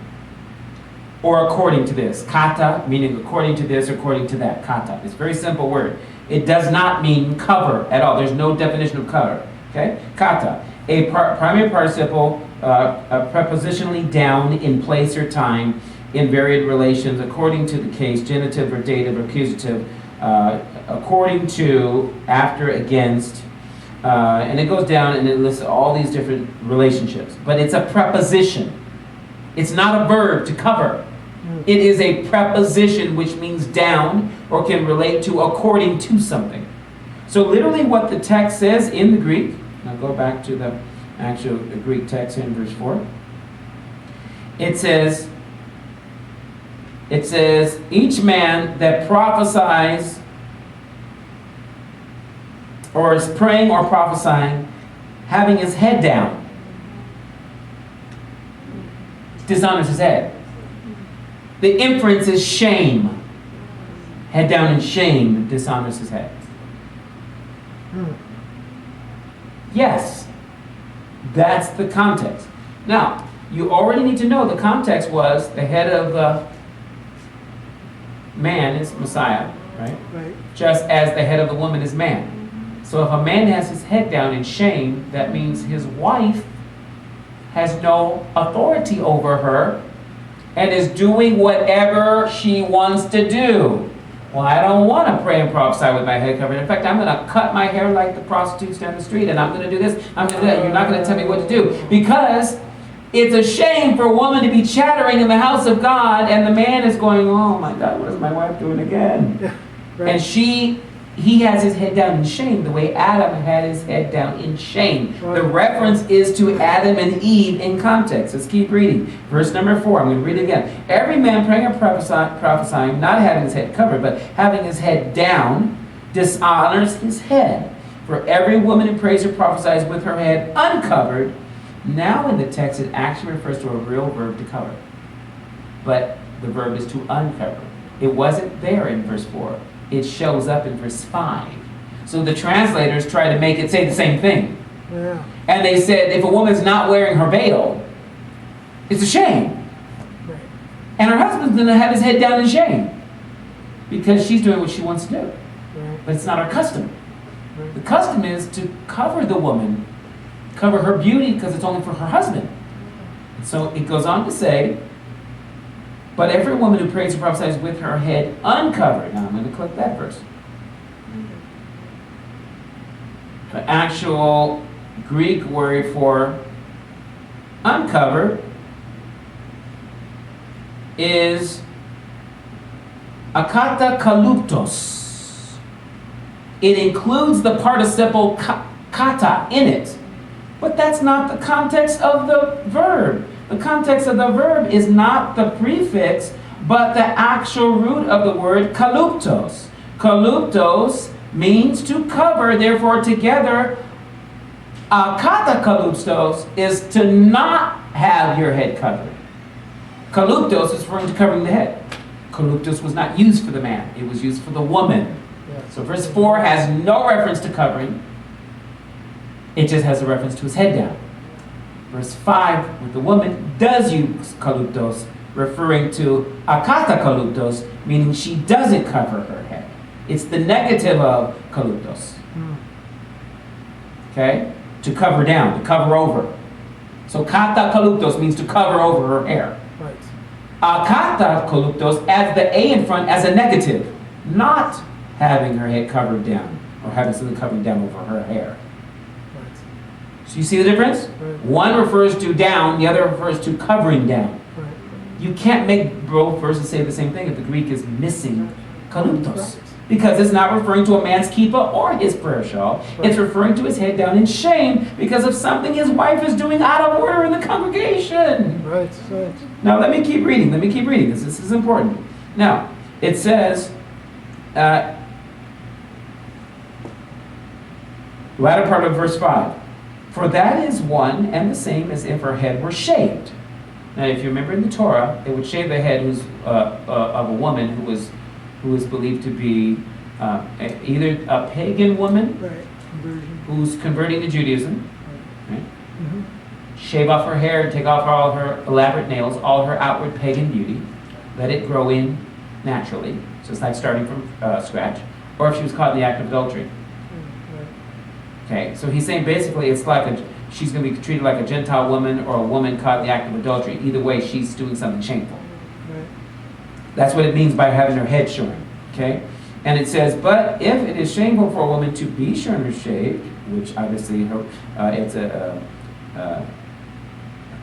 or according to this. Kata, meaning according to this, according to that. Kata. It's a very simple word. It does not mean cover at all. There's no definition of cover. Okay? Kata, a primary participle, prepositionally down in place or time, in varied relations, according to the case, genitive or dative or accusative, according to, after, against, and it goes down and it lists all these different relationships. But it's a preposition. It's not a verb to cover. It is a preposition which means down or can relate to according to something. So literally what the text says in the Greek, I'll go back to the actual Greek text in verse 4. It says, each man that prophesies or is praying or prophesying, having his head down, dishonors his head. The inference is shame. Head down in shame dishonors his head. Yes, that's the context. Now, you already need to know the context was the head of the man is Messiah, right? Right. Just as the head of the woman is man. So if a man has his head down in shame, that means his wife has no authority over her and is doing whatever she wants to do. Well, I don't want to pray and prophesy with my head covered. In fact, I'm going to cut my hair like the prostitutes down the street, and I'm going to do this, I'm going to do that. You're not going to tell me what to do. Because it's a shame for a woman to be chattering in the house of God, and the man is going, oh my God, what is my wife doing again? Yeah, right. And he has his head down in shame, the way Adam had his head down in shame. Right. The reference is to Adam and Eve in context. Let's keep reading. Verse number 4, I'm going to read it again. Every man praying or prophesying, not having his head covered, but having his head down, dishonors his head. For every woman who prays or prophesies with her head uncovered, now in the text it actually refers to a real verb to cover. but the verb is to uncover. It wasn't there in verse 4. It shows up in verse 5. So the translators try to make it say the same thing. Yeah. And they said if a woman's not wearing her veil, it's a shame. Right. And her husband's going to have his head down in shame because she's doing what she wants to do. Right. But it's not our custom. Right. The custom is to cover the woman, cover her beauty because it's only for her husband. So it goes on to say, but every woman who prays or prophesies with her head uncovered. Now I'm going to click that verse. The actual Greek word for uncovered is akata kaluptos. It includes the participle kata in it. But that's not the context of the verb. The context of the verb is not the prefix, but the actual root of the word kaluptos. Kaluptos means to cover, therefore together, akata kaluptos is to not have your head covered. Kaluptos is referring to covering the head. Kaluptos was not used for the man, it was used for the woman. Yeah. So verse 4 has no reference to covering. It just has a reference to his head down. Verse 5 with the woman does use kaluptos, referring to akata kaluptos, meaning she doesn't cover her head. It's the negative of kaluptos. Okay? To cover down, to cover over. So kata kaluptos means to cover over her hair. Right. Akata kaluptos adds the A in front as a negative, not having her head covered down or having something covering down over her hair. Right. So you see the difference? Right. One refers to down, the other refers to covering down. Right. You can't make both verses say the same thing if the Greek is missing kaluptos. Right. Because it's not referring to a man's kippah or his prayer shawl. Right. It's referring to his head down in shame because of something his wife is doing out of order in the congregation. Right. Right. Now let me keep reading. This is important. Now, it says, the latter part of verse 5. For that is one and the same as if her head were shaved. Now, if you remember in the Torah, they would shave the head of a woman who was believed to be either a pagan woman Right. Conversion. who's converting to Judaism, right? Mm-hmm. Shave off her hair, take off all her elaborate nails, all her outward pagan beauty, let it grow in naturally, so it's like starting from scratch, or if she was caught in the act of adultery. Right. Okay, so he's saying basically it's like she's going to be treated like a Gentile woman or a woman caught in the act of adultery. Either way, she's doing something shameful. Right. That's what it means by having her head showing. Okay, and it says, but if it is shameful for a woman to be shown or shaved, which obviously it's a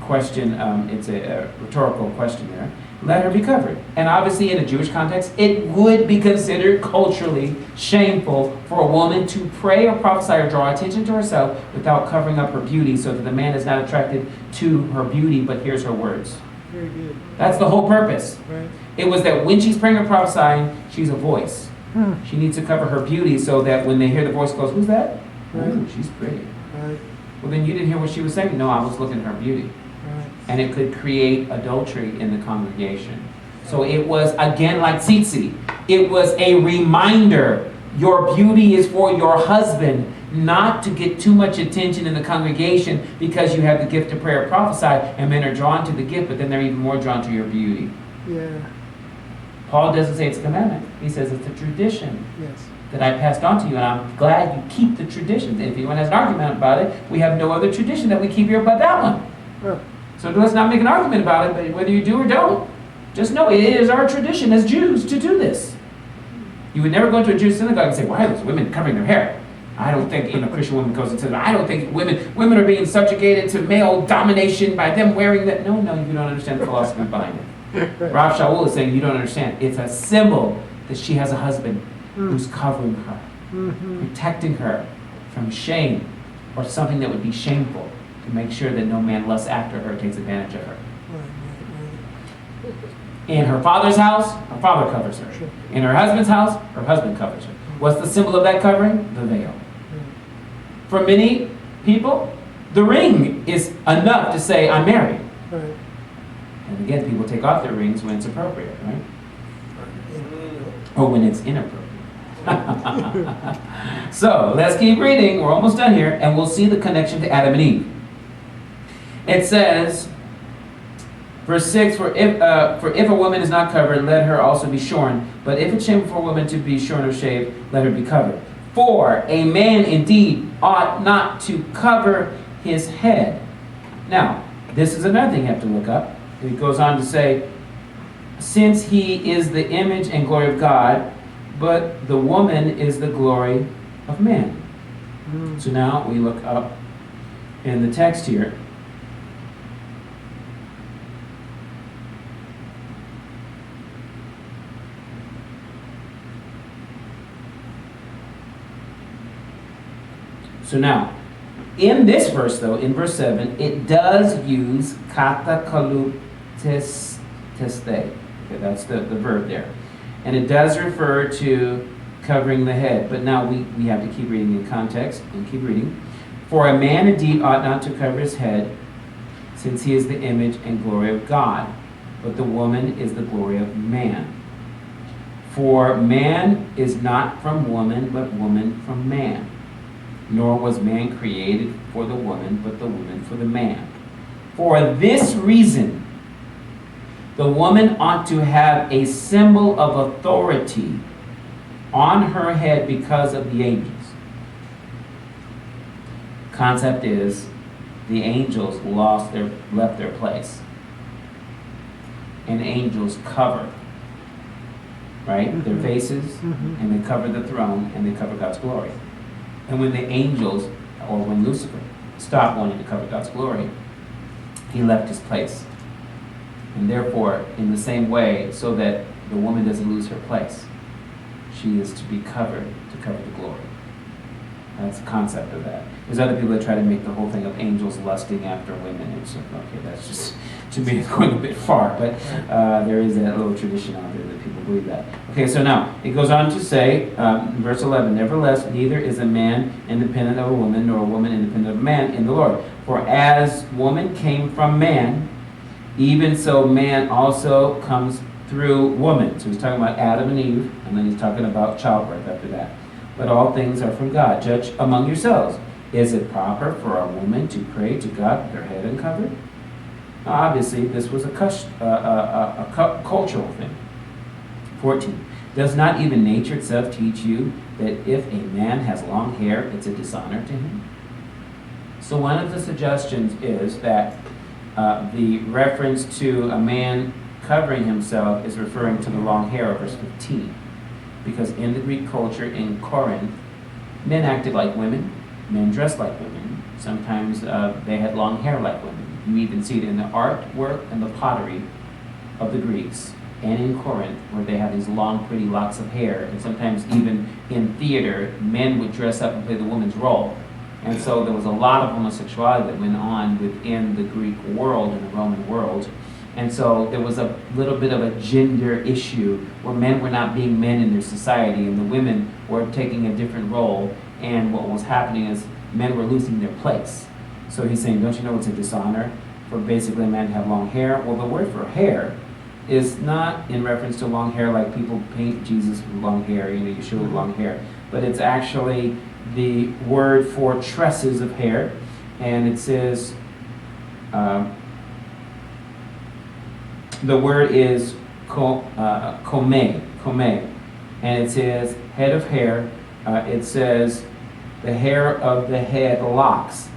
question, it's a rhetorical question there, let her be covered. And obviously in a Jewish context, it would be considered culturally shameful for a woman to pray or prophesy or draw attention to herself without covering up her beauty so that the man is not attracted to her beauty but hears her words. Very good. That's the whole purpose. Right. It was that when she's praying or prophesying, she's a voice. Hmm. She needs to cover her beauty so that when they hear the voice goes, who's that? Right. Ooh, she's pretty. Right. Well, then you didn't hear what she was saying. No, I was looking at her beauty. Right. And it could create adultery in the congregation. So it was, again, like Tzitzit. It was a reminder. Your beauty is for your husband, not to get too much attention in the congregation because you have the gift to pray or prophesy, and men are drawn to the gift, but then they're even more drawn to your beauty. Yeah. Paul doesn't say it's a commandment. He says it's a tradition Yes. that I passed on to you, and I'm glad you keep the traditions. And if anyone has an argument about it, we have no other tradition that we keep here but that one. Oh. So let's not make an argument about it, but whether you do or don't, just know it is our tradition as Jews to do this. You would never go to a Jewish synagogue and say, why are those women covering their hair? I don't think a Christian woman goes into that. I don't think women are being subjugated to male domination by them wearing that. No, you don't understand the philosophy behind it. Rav Shaul is saying you don't understand. It's a symbol that she has a husband who's covering her, protecting her from shame or something that would be shameful to make sure that no man lusts after her, takes advantage of her. In her father's house, her father covers her. In her husband's house, her husband covers her. What's the symbol of that covering? The veil. For many people, the ring is enough to say, I'm married. Right. And again, people take off their rings when it's appropriate, right? Or when it's inappropriate. So let's keep reading. We're almost done here, and we'll see the connection to Adam and Eve. It says, verse 6, for if a woman is not covered, let her also be shorn. But if it's shameful for a woman to be shorn or shaved, let her be covered. For a man indeed ought not to cover his head. Now, this is another thing you have to look up. It goes on to say, since he is the image and glory of God, but the woman is the glory of man. So now we look up in the text here. So now, in this verse though, in verse 7, it does use kata kalu teste. Okay, that's the verb there. And it does refer to covering the head. But now we have to keep reading in context and keep reading. For a man indeed ought not to cover his head, since he is the image and glory of God. But the woman is the glory of man. For man is not from woman, but woman from man. Nor was man created for the woman, but the woman for the man. For this reason, the woman ought to have a symbol of authority on her head because of the angels. Concept is, the angels left their place. And angels cover, right? Their faces, and they cover the throne, and they cover God's glory. And when the angels, or when Lucifer, stopped wanting to cover God's glory, he left his place. And therefore, in the same way, so that the woman doesn't lose her place, she is to be covered, to cover the glory. That's the concept of that. There's other people that try to make the whole thing of angels lusting after women. And it's like, okay, that's just, to me, it's going a bit far. But there is that little tradition out there that people believe that. Okay, so now, it goes on to say, verse 11, nevertheless, neither is a man independent of a woman, nor a woman independent of a man in the Lord. For as woman came from man, even so man also comes through woman. So he's talking about Adam and Eve, and then he's talking about childbirth after that. But all things are from God. Judge among yourselves. Is it proper for a woman to pray to God with her head uncovered? Now, obviously, this was a cultural thing. 14. Does not even nature itself teach you that if a man has long hair, it's a dishonor to him? So one of the suggestions is that the reference to a man covering himself is referring to the long hair of verse 15. Because in the Greek culture in Corinth, men acted like women, men dressed like women. Sometimes they had long hair like women. You even see it in the artwork and the pottery of the Greeks and in Corinth, where they have these long, pretty locks of hair. And sometimes even in theater, men would dress up and play the woman's role. And so there was a lot of homosexuality that went on within the Greek world and the Roman world. And so there was a little bit of a gender issue where men were not being men in their society and the women were taking a different role. And what was happening is men were losing their place. So he's saying, don't you know it's a dishonor for basically a man to have long hair? Well, the word for hair is not in reference to long hair like people paint Jesus with long hair, Yeshua with long hair. But it's actually the word for tresses of hair. And it says, the word is kome, and it says head of hair. It says the hair of the head, locks,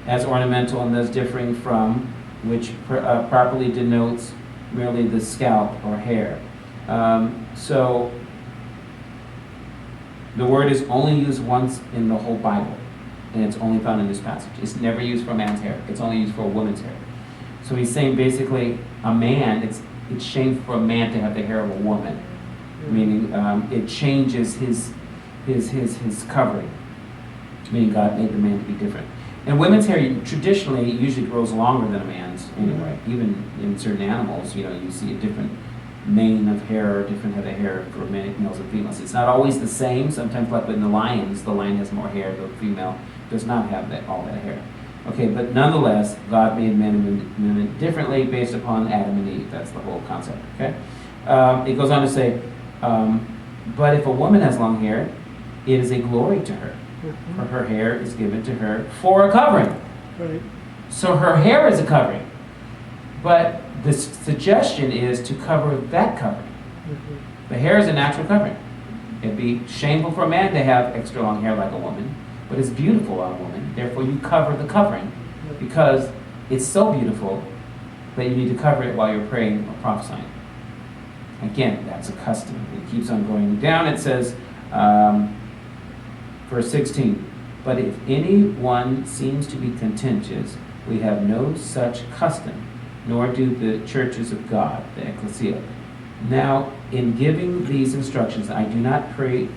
as ornamental and thus differing from, which properly denotes merely the scalp or hair. So the word is only used once in the whole Bible, and it's only found in this passage. It's never used for a man's hair. It's only used for a woman's hair. So he's saying basically a man, it's shameful for a man to have the hair of a woman, meaning it changes his covering, meaning God made the man to be different. And women's hair traditionally usually grows longer than a man's anyway. Even in certain animals, you see a different mane of hair or different head of hair for males and females. It's not always the same. Sometimes, like in the lion has more hair. The female does not have all that hair. Okay, but nonetheless, God made men and women differently based upon Adam and Eve. That's the whole concept, okay? It goes on to say, but if a woman has long hair, it is a glory to her. For her hair is given to her for a covering. Right. So her hair is a covering. But the suggestion is to cover that covering. The hair is a natural covering. It'd be shameful for a man to have extra long hair like a woman, but it's beautiful on a woman. Therefore, you cover the covering because it's so beautiful that you need to cover it while you're praying or prophesying. Again, that's a custom. It keeps on going down. It says, verse 16, but if anyone seems to be contentious, we have no such custom, nor do the churches of God, the ecclesia. Now, in giving these instructions, I do not praise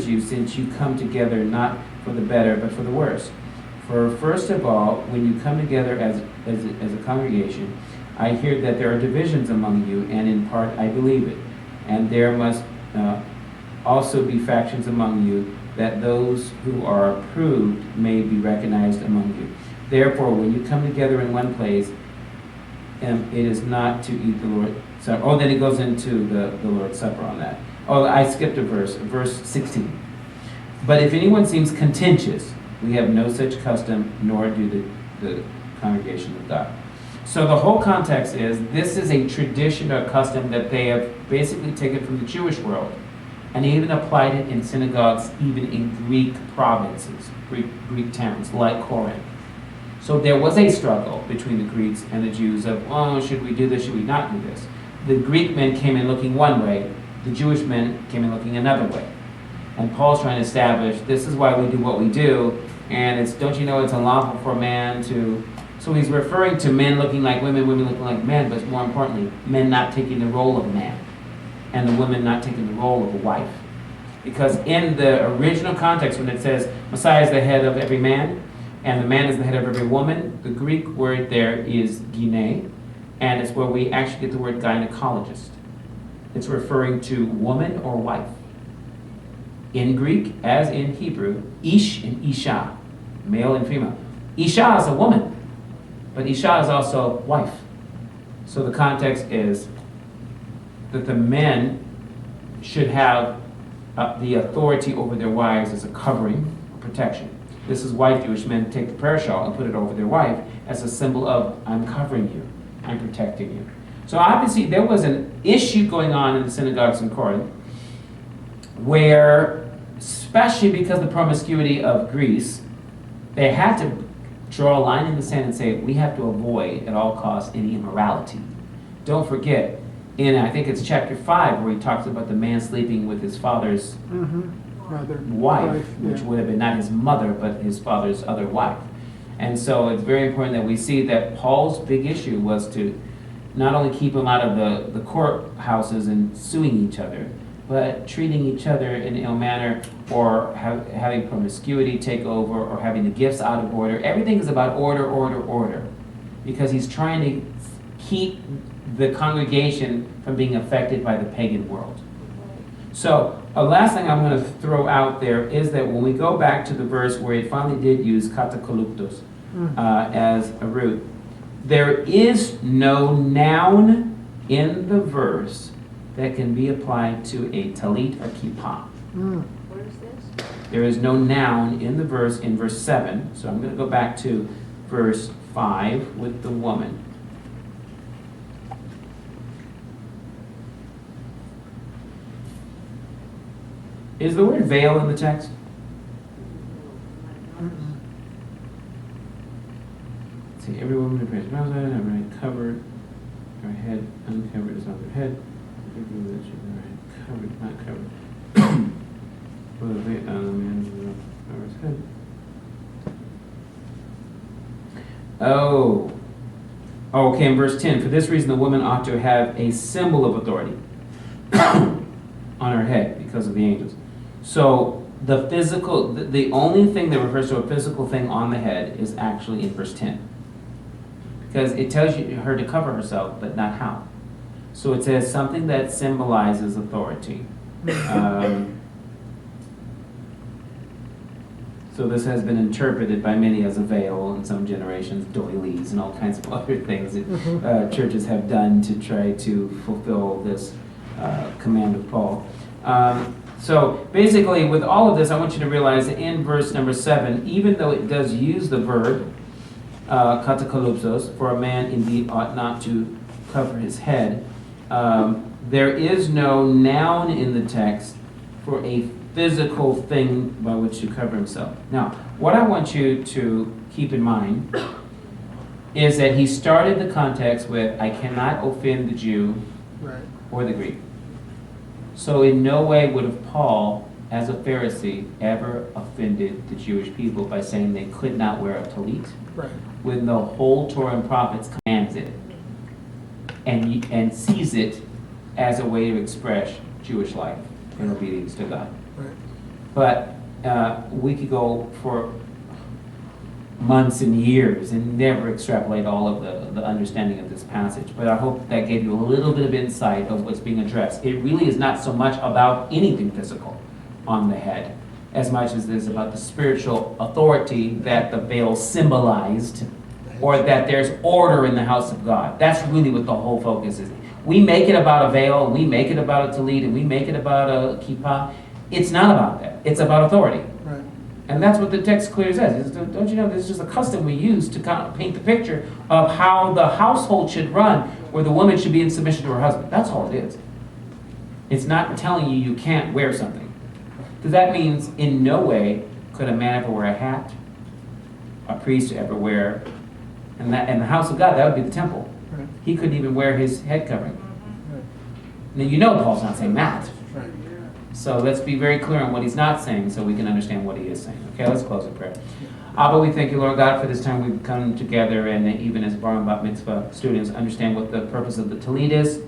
you, since you come together not for the better, but for the worse. For first of all, when you come together as a congregation, I hear that there are divisions among you, and in part I believe it. And there must also be factions among you, that those who are approved may be recognized among you. Therefore, when you come together in one place, it is not to eat the Lord's Supper. Oh, then it goes into the Lord's Supper on that. Oh, I skipped a verse 16. But if anyone seems contentious, we have no such custom, nor do the congregation of God. So the whole context is, this is a tradition or custom that they have basically taken from the Jewish world, and they even applied it in synagogues, even in Greek provinces, Greek towns like Corinth. So there was a struggle between the Greeks and the Jews of, oh, should we do this, should we not do this? The Greek men came in looking one way, the Jewish men came in looking another way. And Paul's trying to establish, this is why we do what we do, and it's, don't you know it's unlawful for a man to... So he's referring to men looking like women, women looking like men, but more importantly, men not taking the role of a man, and the women not taking the role of a wife. Because in the original context, when it says Messiah is the head of every man, and the man is the head of every woman, the Greek word there is gynē, and it's where we actually get the word gynecologist. It's referring to woman or wife. In Greek, as in Hebrew, ish and isha, male and female. Isha is a woman, but isha is also wife. So the context is that the men should have the authority over their wives as a covering, protection. This is why Jewish men take the prayer shawl and put it over their wife as a symbol of, I'm covering you, I'm protecting you. So obviously there was an issue going on in the synagogues in Corinth where, especially because of the promiscuity of Greece, they had to draw a line in the sand and say, we have to avoid at all costs any immorality. Don't forget, in I think it's chapter 5 where he talks about the man sleeping with his father's wife, which would have been not his mother, but his father's other wife. And so it's very important that we see that Paul's big issue was to not only keep them out of the courthouses and suing each other, but treating each other in an ill manner, or having promiscuity take over, or having the gifts out of order. Everything is about order, order, order. Because he's trying to keep the congregation from being affected by the pagan world. So, a last thing I'm going to throw out there is that when we go back to the verse where it finally did use katakoluptos as a root, there is no noun in the verse that can be applied to a tallit or kippah. Where is this? There is no noun in the verse in verse 7. So I'm going to go back to verse 5 with the woman. Is the word veil in the text? Let's see, every woman who prays covered, her head uncovered is on her head. Covered, not covered. For the man over his head. Oh, okay, in verse 10, for this reason the woman ought to have a symbol of authority on her head because of the angels. So the physical, the only thing that refers to a physical thing on the head is actually in verse 10. Because it tells you her to cover herself, but not how. So it says something that symbolizes authority. So this has been interpreted by many as a veil, in some generations, doilies, and all kinds of other things that churches have done to try to fulfill this command of Paul. So basically, with all of this, I want you to realize that in verse number 7, even though it does use the verb katakalupsos, for a man indeed ought not to cover his head, there is no noun in the text for a physical thing by which to cover himself. Now, what I want you to keep in mind is that he started the context with, I cannot offend the Jew or the Greek. So in no way would have Paul, as a Pharisee, ever offended the Jewish people by saying they could not wear a tallit, when the whole Torah and prophets commands it and sees it as a way to express Jewish life in obedience to God. But we could go for months and years and never extrapolate all of the understanding of this passage. But I hope that gave you a little bit of insight of what's being addressed. It really is not so much about anything physical on the head, as much as it is about the spiritual authority that the veil symbolized, or that there's order in the house of God. That's really what the whole focus is. We make it about a veil, we make it about a tallit, and we make it about a kippah. It's not about that. It's about authority. And that's what the text clearly says. Don't you know, this is just a custom we use to kind of paint the picture of how the household should run, where the woman should be in submission to her husband. That's all it is. It's not telling you you can't wear something. Because that means in no way could a man ever wear a hat, a priest ever wear, and the house of God, that would be the temple. He couldn't even wear his head covering. Now you know Paul's not saying that. So let's be very clear on what he's not saying so we can understand what he is saying. Okay, let's close with prayer. Abba, we thank you, Lord God, for this time we've come together, and even as Bar and Bat Mitzvah students, understand what the purpose of the Tallit is,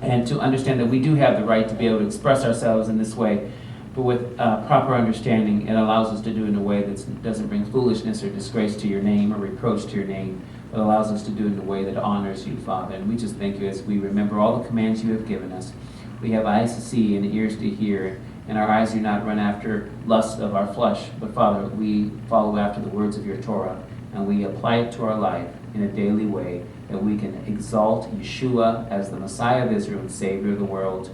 and to understand that we do have the right to be able to express ourselves in this way, but with proper understanding. It allows us to do it in a way that doesn't bring foolishness or disgrace to your name or reproach to your name, but allows us to do it in a way that honors you, Father. And we just thank you as we remember all the commands you have given us. We have eyes to see and ears to hear, and our eyes do not run after lust of our flesh. But Father, we follow after the words of your Torah, and we apply it to our life in a daily way, that we can exalt Yeshua as the Messiah of Israel and Savior of the world,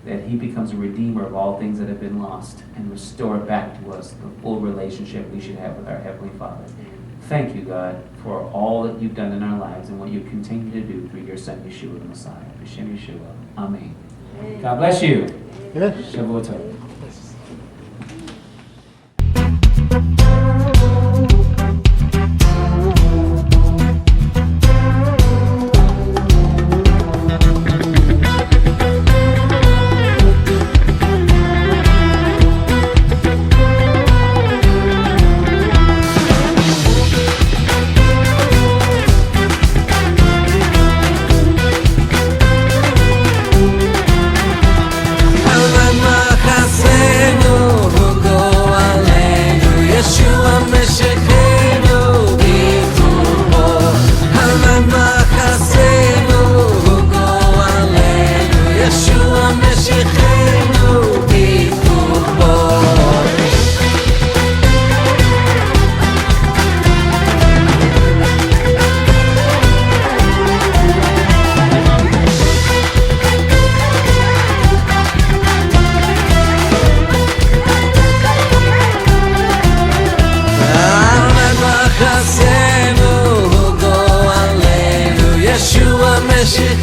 that he becomes a redeemer of all things that have been lost, and restore back to us the full relationship we should have with our Heavenly Father. Thank you, God, for all that you've done in our lives and what you continue to do through your Son, Yeshua the Messiah. B'Shem Yeshua. Amen. God bless you. Shavua Tov. Yeshua Mashiach